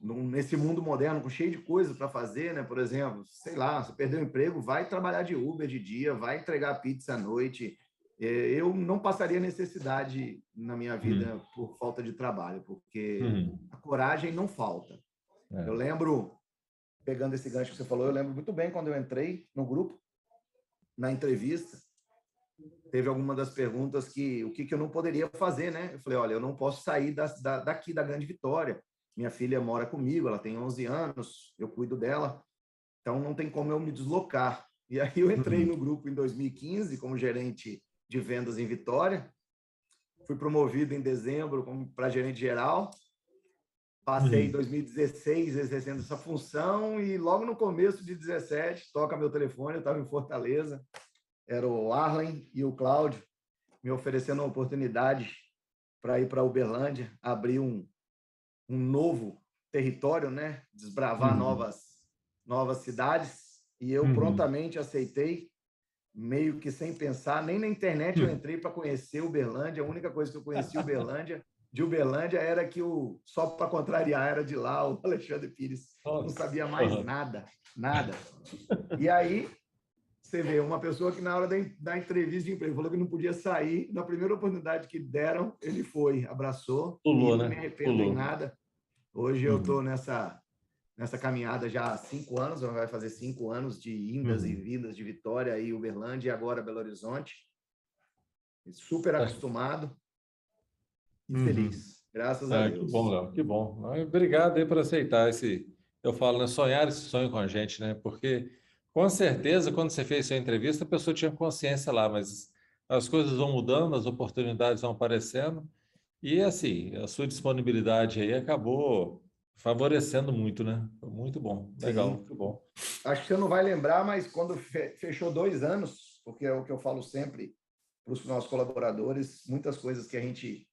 nesse mundo moderno, cheio de coisas para fazer, né? Por exemplo, sei lá, você perdeu o emprego, vai trabalhar de Uber de dia, vai entregar pizza à noite. Eu não passaria necessidade na minha vida por falta de trabalho, porque a coragem não falta. Eu lembro, pegando esse gancho que você falou, eu lembro muito bem quando eu entrei no grupo, na entrevista, teve alguma das perguntas o que eu não poderia fazer, né? Eu falei, olha, eu não posso sair daqui da Grande Vitória. Minha filha mora comigo, ela tem 11 anos, eu cuido dela, então não tem como eu me deslocar. E aí eu entrei no grupo em 2015 como gerente de vendas em Vitória, fui promovido em dezembro para gerente geral, passei em 2016 exercendo essa função e logo no começo de 17 toca meu telefone, eu estava em Fortaleza, era o Arlen e o Cláudio me oferecendo uma oportunidade para ir para Uberlândia, abrir um novo território, né? Desbravar novas cidades, e eu prontamente aceitei, meio que sem pensar, nem na internet eu entrei para conhecer Uberlândia, a única coisa que eu conheci Uberlândia de Uberlândia era que só para contrariar era de lá, o Alexandre Pires não sabia mais nada, nada. E aí, você vê, uma pessoa que na hora da entrevista de emprego falou que não podia sair, na primeira oportunidade que deram, ele foi, abraçou, Pulou, e não né? me arrependo em Pulou. nada. Hoje eu estou nessa caminhada já há 5 anos, vai fazer 5 anos de indas e vindas de Vitória e Uberlândia, e agora Belo Horizonte. Super acostumado e feliz, graças a Que Deus. bom, Léo, que bom. Obrigado aí por aceitar esse, eu falo, né, sonhar esse sonho com a gente, né? Porque, com certeza, quando você fez sua entrevista, a pessoa tinha consciência lá, mas as coisas vão mudando, as oportunidades vão aparecendo, e, assim, a sua disponibilidade aí acabou favorecendo muito, né? Foi muito bom, legal, Sim. muito bom. Acho que você não vai lembrar, mas quando fechou 2 anos, porque é o que eu falo sempre para os nossos colaboradores, muitas coisas que a gente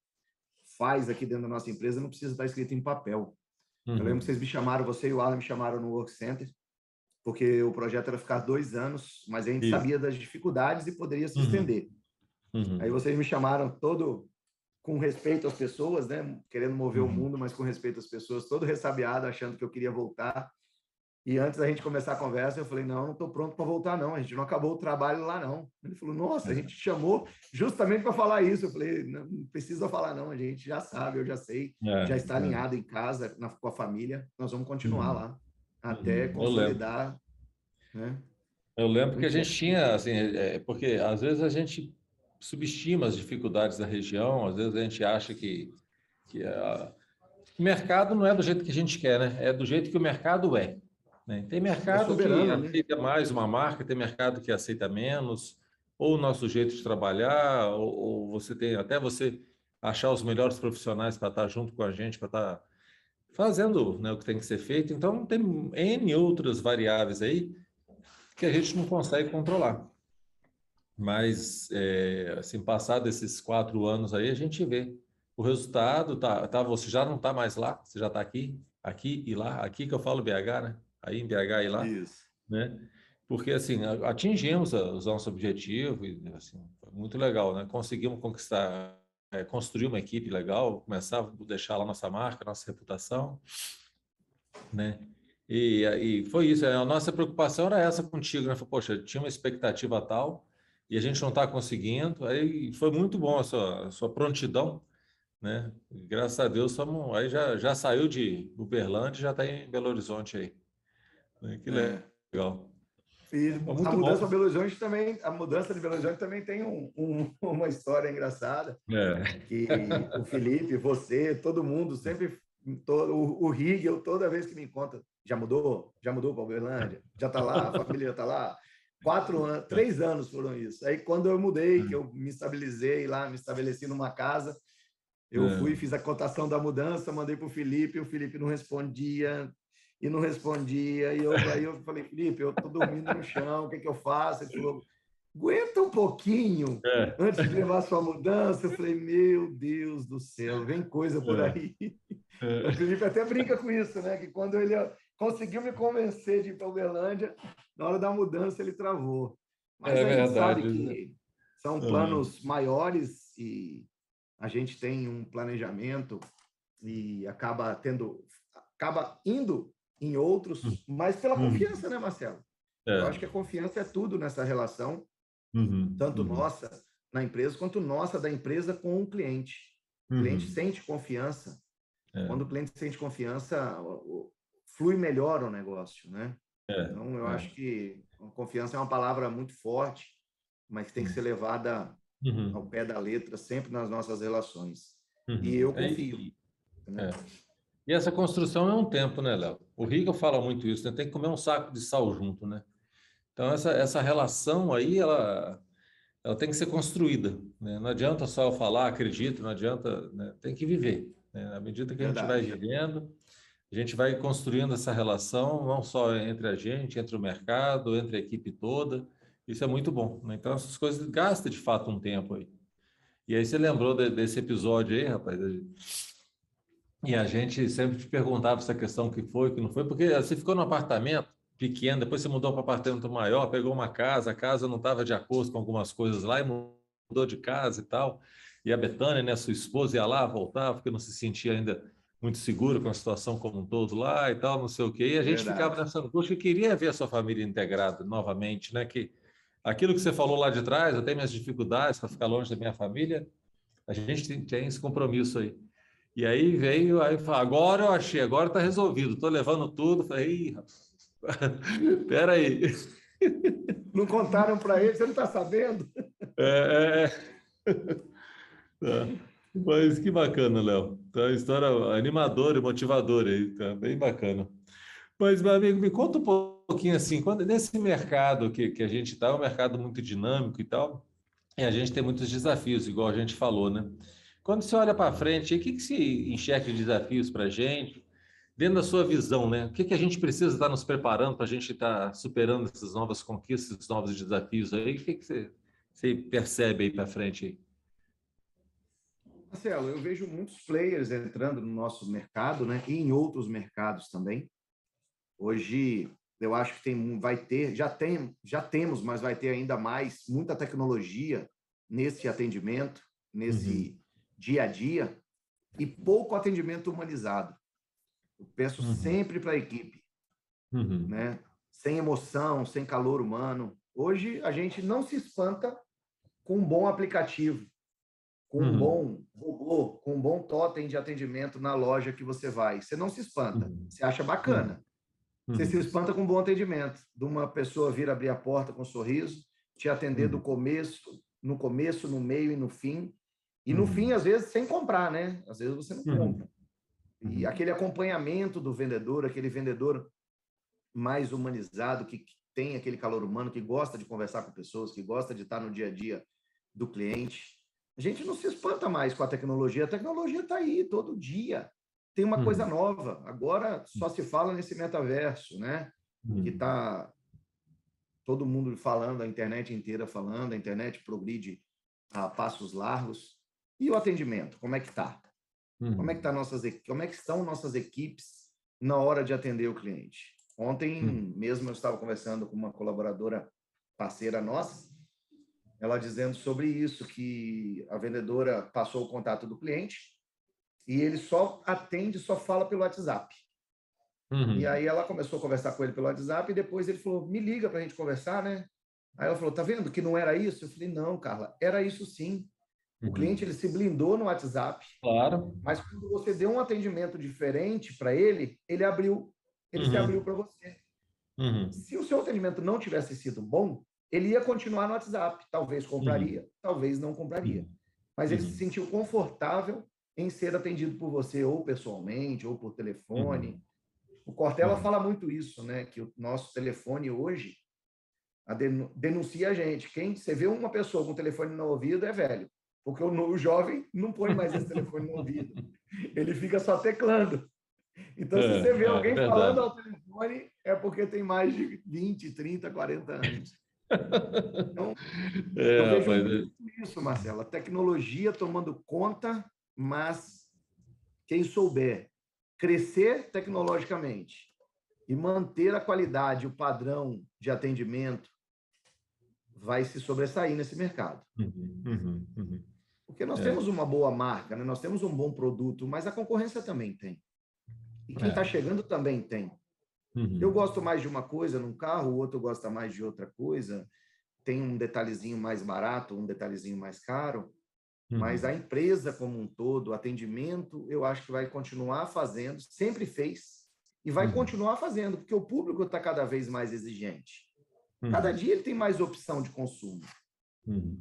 faz aqui dentro da nossa empresa não precisa estar escrito em papel. Eu lembro que vocês me chamaram, você e o Alan me chamaram no Work Center, porque o projeto era ficar 2 anos, mas a gente Isso. sabia das dificuldades e poderia se estender. Aí vocês me chamaram todo com respeito às pessoas, né? Querendo mover o mundo, mas com respeito às pessoas, todo ressabiado, achando que eu queria voltar. E antes da gente começar a conversa, eu falei, não estou pronto para voltar, não. A gente não acabou o trabalho lá, não. Ele falou, nossa, a gente te chamou justamente para falar isso. Eu falei, não precisa falar, não. A gente já sabe, eu já sei, já está alinhado em casa, com a família. Nós vamos continuar lá até consolidar. Né? Eu lembro que a Muito bom. gente tinha, assim, porque às vezes a gente subestima as dificuldades da região, às vezes a gente acha que o mercado não é do jeito que a gente quer, né? É do jeito que o mercado é. Né? Tem É mercado que soberano, né? aceita mais uma marca, tem mercado que aceita menos, ou o nosso jeito de trabalhar, ou você tem até você achar os melhores profissionais para estar junto com a gente, para estar fazendo, né, o que tem que ser feito. Então, tem N outras variáveis aí que a gente não consegue controlar. Mas, assim, passado esses 4 anos aí, a gente vê o resultado, você já não está mais lá, você já está aqui e lá, aqui que eu falo BH, né? Aí em BH e lá, Isso. né? Porque, assim, atingimos os nossos objetivos, e, assim, foi muito legal, né? Conseguimos conquistar, construir uma equipe legal, começar a deixar lá nossa marca, nossa reputação, né? E foi isso, a nossa preocupação era essa contigo, né? Poxa, tinha uma expectativa tal e a gente não está conseguindo, aí foi muito bom a sua prontidão, né? Graças a Deus, aí já saiu de Uberlândia e já está em Belo Horizonte aí. Que legal. E Foi a muito mudança para bom. Belo Horizonte também, a mudança de Belo Horizonte também tem uma história engraçada, que o Felipe, você, todo mundo, sempre, o Rigel, toda vez que me encontra, já mudou para Uberlândia, já está lá, a família já está lá. 4 anos, 3 anos foram isso. Aí quando eu mudei, que eu me estabilizei lá, me estabeleci numa casa, eu fui, fiz a cotação da mudança, mandei para o Felipe não respondia, e não respondia. Aí eu falei, Felipe, eu estou dormindo no chão, o que eu faço? Ele falou, aguenta um pouquinho antes de levar a sua mudança. Eu falei, meu Deus do céu, vem coisa por aí. O Felipe até brinca com isso, né? Que quando ele conseguiu me convencer de ir para Uberlândia, na hora da mudança ele travou. Mas É a gente verdade. sabe que são planos maiores e a gente tem um planejamento e acaba indo em outros, mas pela confiança, né, Marcelo? Eu acho que a confiança é tudo nessa relação, tanto nossa na empresa, quanto nossa da empresa com o cliente. O cliente sente confiança. Quando o cliente sente confiança, flui melhor o negócio, né? Então, eu acho que a confiança é uma palavra muito forte, mas que tem que ser levada ao pé da letra, sempre nas nossas relações. E eu confio. Né? E essa construção é um tempo, né, Léo? O Riga fala muito isso, né? Tem que comer um saco de sal junto, né? Então, essa relação aí, ela tem que ser construída, né? Não adianta só eu falar, acredito, não adianta, né? Tem que viver, né? À medida que a gente vai Verdade. vivendo, a gente vai construindo essa relação, não só entre a gente, entre o mercado, entre a equipe toda. Isso é muito bom, né? Então, essas coisas gastam de fato um tempo aí. E aí você lembrou desse episódio aí, rapaz? E a gente sempre te perguntava essa questão que foi, que não foi, porque você ficou num apartamento pequeno, depois você mudou para um apartamento maior, pegou uma casa, a casa não estava de acordo com algumas coisas lá e mudou de casa e tal. E a Betânia, né, sua esposa, ia lá, voltava, porque não se sentia ainda muito seguro com a situação como um todo lá e tal, não sei o quê. E a gente ficava Verdade. nessa angústia e queria ver a sua família integrada novamente, né? Que aquilo que você falou lá de trás, até minhas dificuldades para ficar longe da minha família, a gente tem esse compromisso aí. E aí veio, aí falou, agora eu achei, agora está resolvido, estou levando tudo. Falei, ih, rapaz, espera aí. Não contaram para ele, você não está sabendo? É, tá. Mas que bacana, Léo. Tá uma história animadora e motivadora aí, tá bem bacana. Mas, meu amigo, me conta um pouquinho assim, quando, nesse mercado que a gente está, é um mercado muito dinâmico e tal, e a gente tem muitos desafios, igual a gente falou, né? Quando você olha para frente, o que que se enxerga de desafios para a gente, dentro da sua visão, né? O que que a gente precisa estar nos preparando para a gente estar superando essas novas conquistas, esses novos desafios aí? O que que você percebe aí para frente aí? Marcelo, eu vejo muitos players entrando no nosso mercado, né? E em outros mercados também. Hoje, eu acho que vai ter, já temos, mas vai ter ainda mais, muita tecnologia nesse atendimento, Uhum, nesse dia a dia, e pouco atendimento humanizado. Eu peço uhum, sempre para a equipe, uhum, né? Sem emoção, sem calor humano. Hoje, a gente não se espanta com um bom aplicativo, com um uhum, bom robô, com um bom totem de atendimento na loja que você vai. Você não se espanta, uhum, você acha uhum, bacana. Você se uhum, espanta com um bom atendimento, de uma pessoa vir abrir a porta com um sorriso, te atender do uhum, começo, no meio e no fim. E no fim, uhum, às vezes, sem comprar, né? Às vezes você não uhum, compra. E uhum, aquele acompanhamento do vendedor, aquele vendedor mais humanizado, que tem aquele calor humano, que gosta de conversar com pessoas, que gosta de estar no dia a dia do cliente. A gente não se espanta mais com a tecnologia está aí todo dia. Tem uma coisa uhum, nova. Agora só se fala nesse metaverso, né? Que uhum, está todo mundo falando, a internet inteira falando, a internet progride a passos largos. E o atendimento, como é que está? uhum, Como é que estão nossas equipes na hora de atender o cliente? uhum, Ontem mesmo eu estava conversando com uma colaboradora parceira nossa, ela dizendo sobre isso, que a vendedora passou o contato do cliente e ele só atende, só fala pelo WhatsApp. E uhum, aí ela começou a conversar com ele pelo WhatsApp e depois ele falou, me liga para a gente conversar, né? Aí ela falou, tá vendo que não era isso? Eu falei, não, Carla, era isso sim. O cliente uhum. ele se blindou no WhatsApp, Claro. mas quando você deu um atendimento diferente para ele se abriu Uhum, para você. uhum, Se o seu atendimento não tivesse sido bom, ele ia continuar no WhatsApp. Talvez uhum, compraria, talvez não compraria. uhum, Mas ele se uhum, sentiu confortável em ser atendido por você, ou pessoalmente, ou por telefone. uhum, O Cortella uhum. fala muito isso, né? Que o nosso telefone hoje denuncia a gente. Quem você vê uma pessoa com o telefone no ouvido é velho, porque o jovem não põe mais esse telefone no ouvido. Ele fica só teclando. Então, se você vê É alguém falando verdade. ao telefone, é porque tem mais de 20, 30, 40 anos. Então, eu vejo Rapaz. muito isso, Marcelo. A tecnologia tomando conta, mas quem souber crescer tecnologicamente e manter a qualidade, o padrão de atendimento, vai se sobressair nesse mercado. Uhum, uhum, uhum. Porque nós É, temos uma boa marca, né? Nós temos um bom produto, mas a concorrência também tem. E quem está é. chegando também tem. Eu Uhum, gosto mais de uma coisa num carro, o outro gosta mais de outra coisa. Tem um detalhezinho mais barato, um detalhezinho mais caro, mas a uhum, empresa como um todo, o atendimento, eu acho que vai continuar fazendo, sempre fez, e vai uhum, continuar fazendo, porque o público está cada vez mais exigente. Cada uhum, dia ele tem mais opção de consumo, uhum.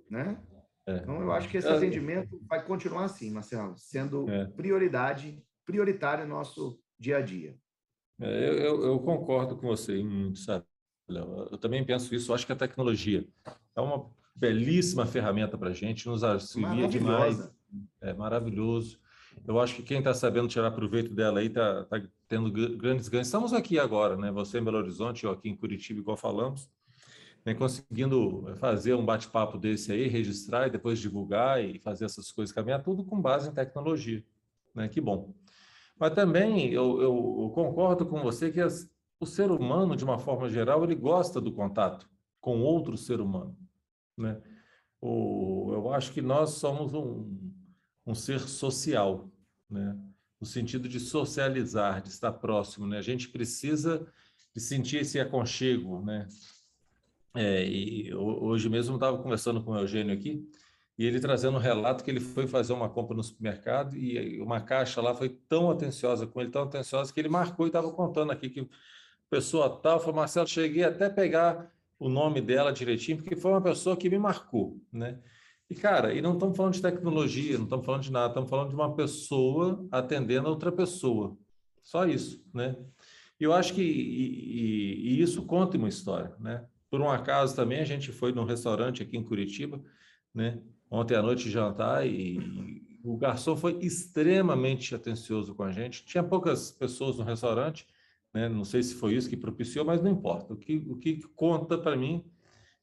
né? É, Então, eu acho que esse atendimento vai continuar assim, Marcelo, sendo é. prioritário no nosso dia a dia. Eu concordo com você em muito, sabe, Léo? Eu também penso isso. Eu acho que a tecnologia é uma belíssima ferramenta para a gente, nos auxilia demais, Maravilhosa. é maravilhoso. Eu acho que quem está sabendo tirar proveito dela aí está tendo grandes ganhos. Estamos aqui agora, né? Você em Belo Horizonte, eu aqui em Curitiba, igual falamos, né? Conseguindo fazer um bate-papo desse aí, registrar e depois divulgar e fazer essas coisas caminhar, tudo com base em tecnologia, né? Que bom. Mas também eu concordo com você que o ser humano, de uma forma geral, ele gosta do contato com outro ser humano, né? Eu acho que nós somos um ser social, né? No sentido de socializar, de estar próximo, né? A gente precisa de sentir esse aconchego, né? Hoje mesmo eu estava conversando com o Eugênio aqui, e ele trazendo um relato que ele foi fazer uma compra no supermercado e uma caixa lá foi tão atenciosa com ele, tão atenciosa, que ele marcou e estava contando aqui que pessoa tal, falou, Marcelo, cheguei até a pegar o nome dela direitinho, porque foi uma pessoa que me marcou, né? E, cara, e não estamos falando de tecnologia, não estamos falando de nada, estamos falando de uma pessoa atendendo a outra pessoa. Só isso, né? E eu acho que e isso conta uma história, né? Por um acaso também a gente foi num restaurante aqui em Curitiba, né? Ontem à noite jantar e o garçom foi extremamente atencioso com a gente. Tinha poucas pessoas no restaurante, né? Não sei se foi isso que propiciou, mas não importa. O que conta para mim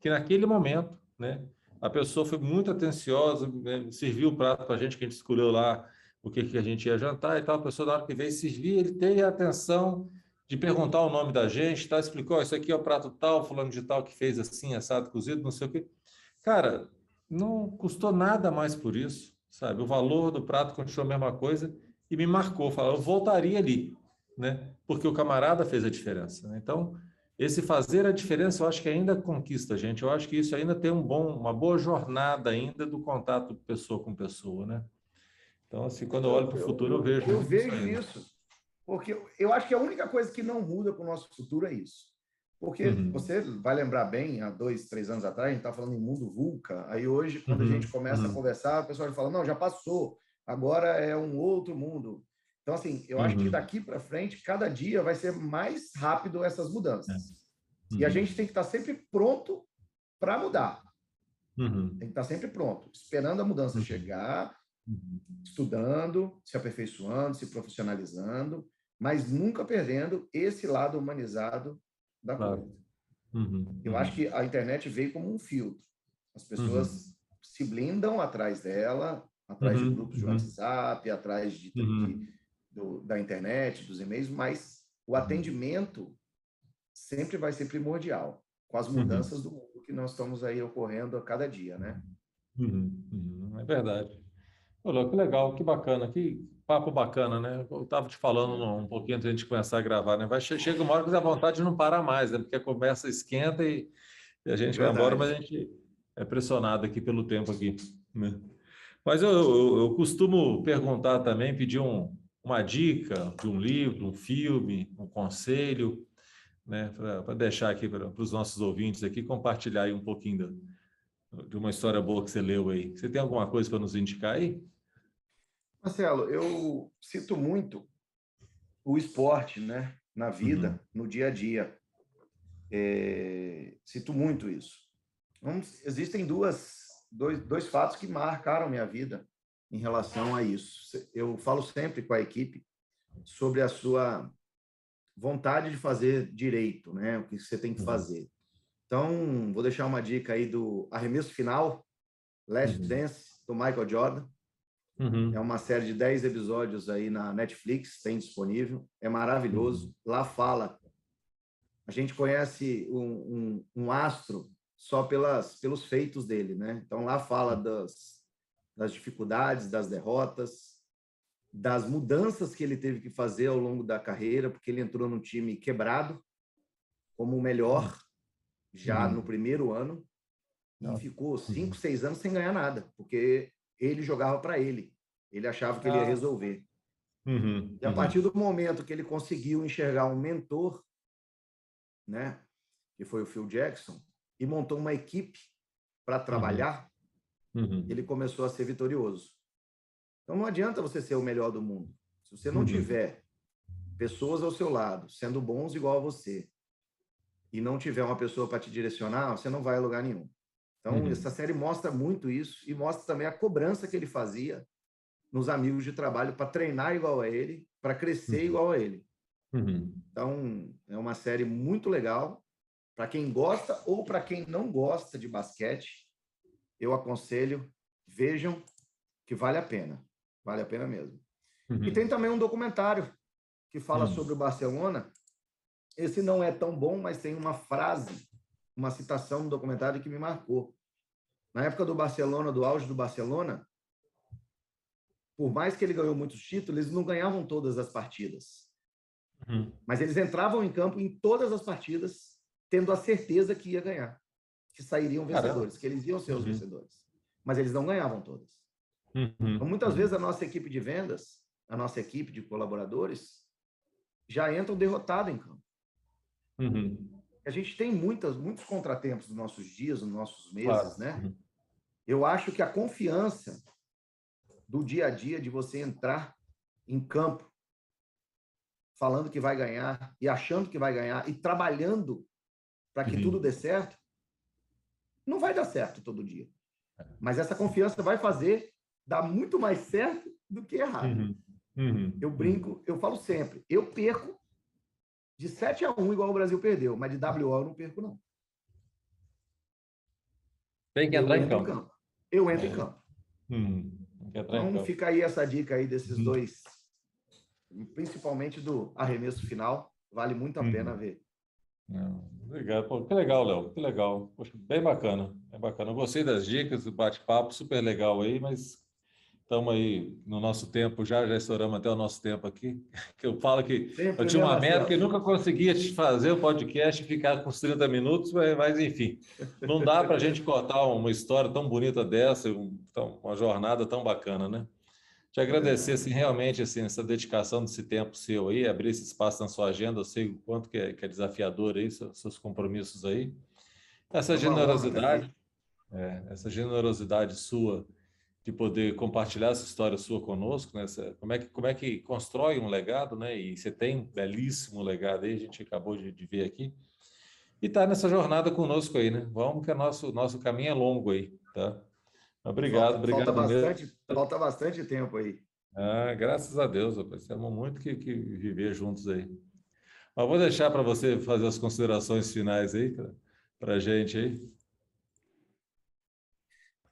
que naquele momento, né? A pessoa foi muito atenciosa, né, serviu o prato para a gente, que a gente escolheu lá o que a gente ia jantar e tal. A pessoa, na hora que veio servir, ele teve a atenção de perguntar o nome da gente, tá? Explicou, isso aqui é o prato tal, fulano de tal, que fez assim, assado, cozido, não sei o quê. Cara, não custou nada mais por isso, sabe? O valor do prato continuou a mesma coisa e me marcou. Falou, eu voltaria ali, né? Porque o camarada fez a diferença, né? Então, esse fazer a diferença, eu acho que ainda conquista a gente. Eu acho que isso ainda tem uma boa jornada ainda do contato pessoa com pessoa, né? Então, assim, quando eu olho para o futuro, eu vejo Eu muito isso vejo ainda. isso, porque eu acho que a única coisa que não muda com o nosso futuro é isso. Porque Uhum, você vai lembrar bem, há 2, 3 anos atrás, a gente estava falando em mundo VUCA, aí hoje, quando a gente uhum, começa a uhum, conversar, o pessoal fala, não, já passou, agora é um outro mundo. Então, assim, eu acho que uhum, daqui para frente, cada dia vai ser mais rápido essas é, mudanças. E a gente uhum, tem que estar sempre pronto para mudar. uhum, Tem que estar sempre pronto, esperando a mudança uhum, chegar, uhum, estudando, se aperfeiçoando, se profissionalizando, mas nunca perdendo esse lado humanizado da claro. coisa. Uhum, Eu acho uhum, que a internet veio como um filtro. As uhum, pessoas se blindam atrás dela, atrás de uhum, grupos de uhum, WhatsApp, atrás uhum, da internet, dos e-mails, mas o uhum, atendimento sempre vai ser primordial com as uhum, mudanças do mundo que nós estamos aí ocorrendo a cada dia, né? uhum, uhum. É verdade. Olha, que legal, que bacana, que papo bacana, né? Eu estava te falando É, um pouquinho antes de a gente começar a gravar, né? Chega uma hora que dá vontade de não parar mais, né? Porque a conversa esquenta e a é gente vai embora, mas a verdade. gente é pressionado aqui pelo tempo aqui, né? Mas eu costumo perguntar também, pedir uma dica de um livro, um filme, um conselho, né? Para deixar aqui para os nossos ouvintes aqui, compartilhar aí um pouquinho de uma história boa que você leu aí. Você tem alguma coisa para nos indicar aí? Marcelo, eu cito muito o esporte, né? Na Uhum, vida, no dia a dia. Cito muito isso. Existem dois fatos que marcaram minha vida em relação a isso. Eu falo sempre com a equipe sobre a sua vontade de fazer direito, né? O que você tem que uhum, fazer. Então, vou deixar uma dica aí do Arremesso Final, Last uhum, Dance, do Michael Jordan. É uhum, uma série de 10 episódios aí na Netflix, tem disponível. É maravilhoso. uhum, Lá fala, a gente conhece um astro só pelos feitos dele, né? Então lá fala das dificuldades, das derrotas, das mudanças que ele teve que fazer ao longo da carreira, porque ele entrou num time quebrado, como o melhor, já no uhum. primeiro ano, e Nossa. ficou cinco, Uhum. 6 anos sem ganhar nada, porque ele jogava para ele. Ele achava que ele ia Ah, resolver. uhum, E a partir uhum, do momento que ele conseguiu enxergar um mentor, né, que foi o Phil Jackson, e montou uma equipe para uhum, trabalhar, ele uhum, começou a ser vitorioso. Então não adianta você ser o melhor do mundo. Se você não uhum, tiver pessoas ao seu lado, sendo bons igual a você, e não tiver uma pessoa para te direcionar, você não vai a lugar nenhum. Então, essa uhum, série mostra muito isso e mostra também a cobrança que ele fazia nos amigos de trabalho para treinar igual a ele, para crescer uhum, igual a ele. uhum. Então, é uma série muito legal. Para quem gosta ou para quem não gosta de basquete, eu aconselho, vejam que vale a pena. Vale a pena mesmo. E tem Uhum. também um documentário que fala Uhum. sobre o Barcelona. Esse não é tão bom, mas tem uma frase, uma citação no documentário que me marcou. Na época do Barcelona, do auge do Barcelona, por mais que ele ganhou muitos títulos, eles não ganhavam todas as partidas. Mas eles entravam em campo em todas as partidas, tendo a certeza que ia ganhar, que sairiam vencedores, que eles iam ser os vencedores. Mas eles não ganhavam todas. Então, muitas vezes, a nossa equipe de vendas, a nossa equipe de colaboradores, já entram derrotados em campo. A gente tem muitos contratempos nos nossos dias, nos nossos meses, né? Eu acho que a confiança do dia a dia de você entrar em campo falando que vai ganhar e achando que vai ganhar e trabalhando para que tudo dê certo, não vai dar certo todo dia. Mas essa confiança vai fazer dar muito mais certo do que errado. Eu brinco, eu falo sempre, eu perco de 7-1 igual o Brasil perdeu, mas de WO eu não perco, não. Tem que entrar em campo. Eu entro em campo. Então, fica aí essa dica aí desses dois, principalmente do arremesso final. Vale muito a pena ver. Obrigado. Pô, que legal, Léo. Que legal. Poxa, bem bacana. É bacana. Eu gostei das dicas, do bate-papo, super legal aí, mas estamos aí no nosso tempo, já estouramos até o nosso tempo aqui, que eu falo que Sempre, eu tinha uma meta Marcelo? que eu nunca conseguia te fazer o podcast e ficar com os 30 minutos, mas enfim, não dá para a gente contar uma história tão bonita dessa, uma jornada tão bacana, né? Te agradecer, assim, realmente, assim, essa dedicação desse tempo seu aí, abrir esse espaço na sua agenda, eu sei o quanto que é desafiador aí, seus compromissos aí. Essa generosidade, essa generosidade sua de poder compartilhar essa história sua conosco, né? Como é que constrói um legado, né? E você tem um belíssimo legado aí, a gente acabou de ver aqui. E está nessa jornada conosco aí, né? Vamos que nosso caminho é longo aí, tá? Obrigado mesmo. Falta bastante tempo aí. Graças a Deus, rapaz. Temos muito que viver juntos aí. Mas vou deixar para você fazer as considerações finais aí para a gente aí.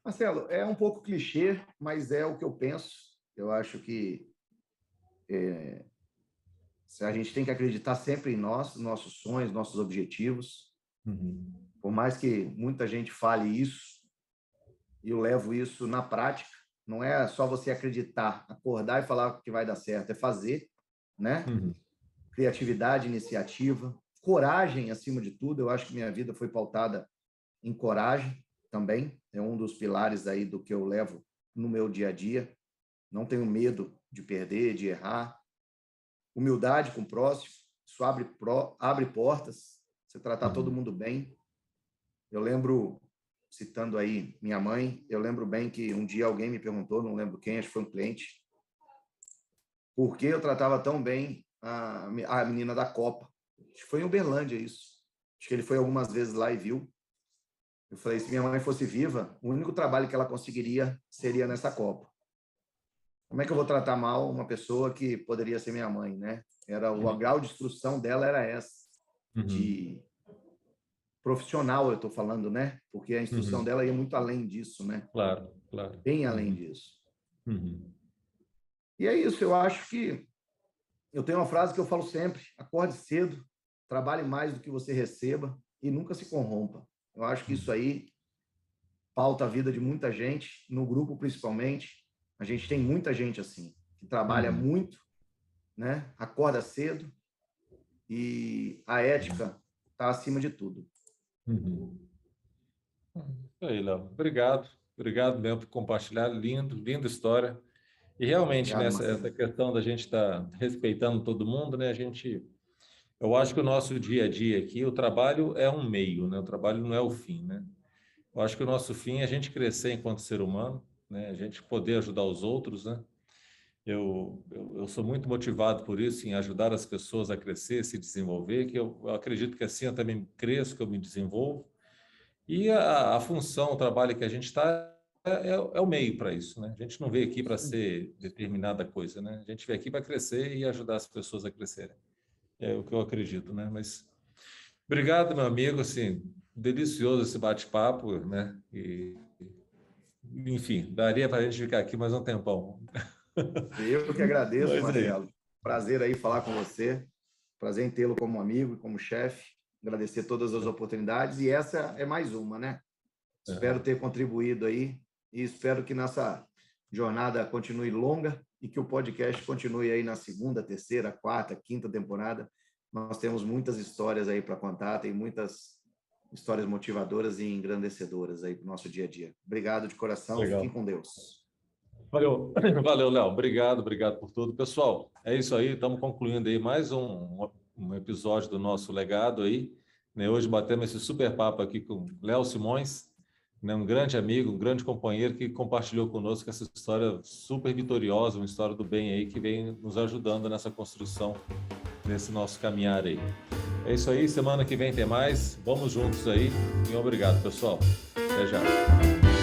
Marcelo, é um pouco clichê, mas é o que eu penso. Eu acho que a gente tem que acreditar sempre em nós, nossos sonhos, nossos objetivos. Por mais que muita gente fale isso, eu levo isso na prática. Não é só você acreditar, acordar e falar que vai dar certo, é fazer, né? Criatividade, iniciativa, coragem acima de tudo. Eu acho que minha vida foi pautada em coragem também. É um dos pilares aí do que eu levo no meu dia a dia. Não tenho medo de perder, de errar. Humildade com o próximo, isso abre portas, você tratar todo mundo bem. Eu lembro, citando aí minha mãe, eu lembro bem que um dia alguém me perguntou, não lembro quem, acho que foi um cliente, por que eu tratava tão bem a menina da Copa. Acho que foi em Uberlândia isso. Acho que ele foi algumas vezes lá e viu. Eu falei, se minha mãe fosse viva, o único trabalho que ela conseguiria seria nessa Copa. Como é que eu vou tratar mal uma pessoa que poderia ser minha mãe, né? O grau de instrução dela era essa, de profissional, eu estou falando, né? Porque a instrução dela ia muito além disso, né? Claro. Bem além disso. E é isso, eu acho que eu tenho uma frase que eu falo sempre: acorde cedo, trabalhe mais do que você receba e nunca se corrompa. Eu acho que isso aí pauta a vida de muita gente, no grupo principalmente. A gente tem muita gente assim, que trabalha muito, né? Acorda cedo e a ética está acima de tudo. Isso aí, Léo. Obrigado mesmo por compartilhar. Linda história. E realmente, essa questão da gente estar respeitando todo mundo, né? Eu acho que o nosso dia a dia aqui, o trabalho é um meio, né? O trabalho não é o fim, né? Eu acho que o nosso fim é a gente crescer enquanto ser humano, né? A gente poder ajudar os outros, né? Eu sou muito motivado por isso, em ajudar as pessoas a crescer, se desenvolver, que eu acredito que assim eu também cresço, que eu me desenvolvo. E a função, o trabalho que a gente está é o meio para isso, né? A gente não veio aqui para ser determinada coisa, né? A gente veio aqui para crescer e ajudar as pessoas a crescerem. É o que eu acredito, né? Mas obrigado, meu amigo, assim, delicioso esse bate-papo, né? Enfim, daria para a gente ficar aqui mais um tempão. Eu que agradeço, Mas Marcelo. Prazer aí falar com você. Prazer em tê-lo como amigo e como chefe. Agradecer todas as oportunidades. E essa é mais uma, né? Espero ter contribuído aí e espero que nossa jornada continue longa e que o podcast continue aí na segunda, terceira, quarta, quinta temporada. Nós temos muitas histórias aí para contar, tem muitas histórias motivadoras e engrandecedoras aí para o nosso dia a dia. Obrigado de coração, Legal. fiquem com Deus. Valeu, Léo. Obrigado por tudo. Pessoal, é isso aí. Estamos concluindo aí mais um episódio do nosso legado aí. Hoje batemos esse super papo aqui com Léo Simões, um grande amigo, um grande companheiro que compartilhou conosco essa história super vitoriosa, uma história do bem aí que vem nos ajudando nessa construção, nesse nosso caminhar aí. É isso aí. Semana que vem tem mais. Vamos juntos aí. E obrigado, pessoal. Até já.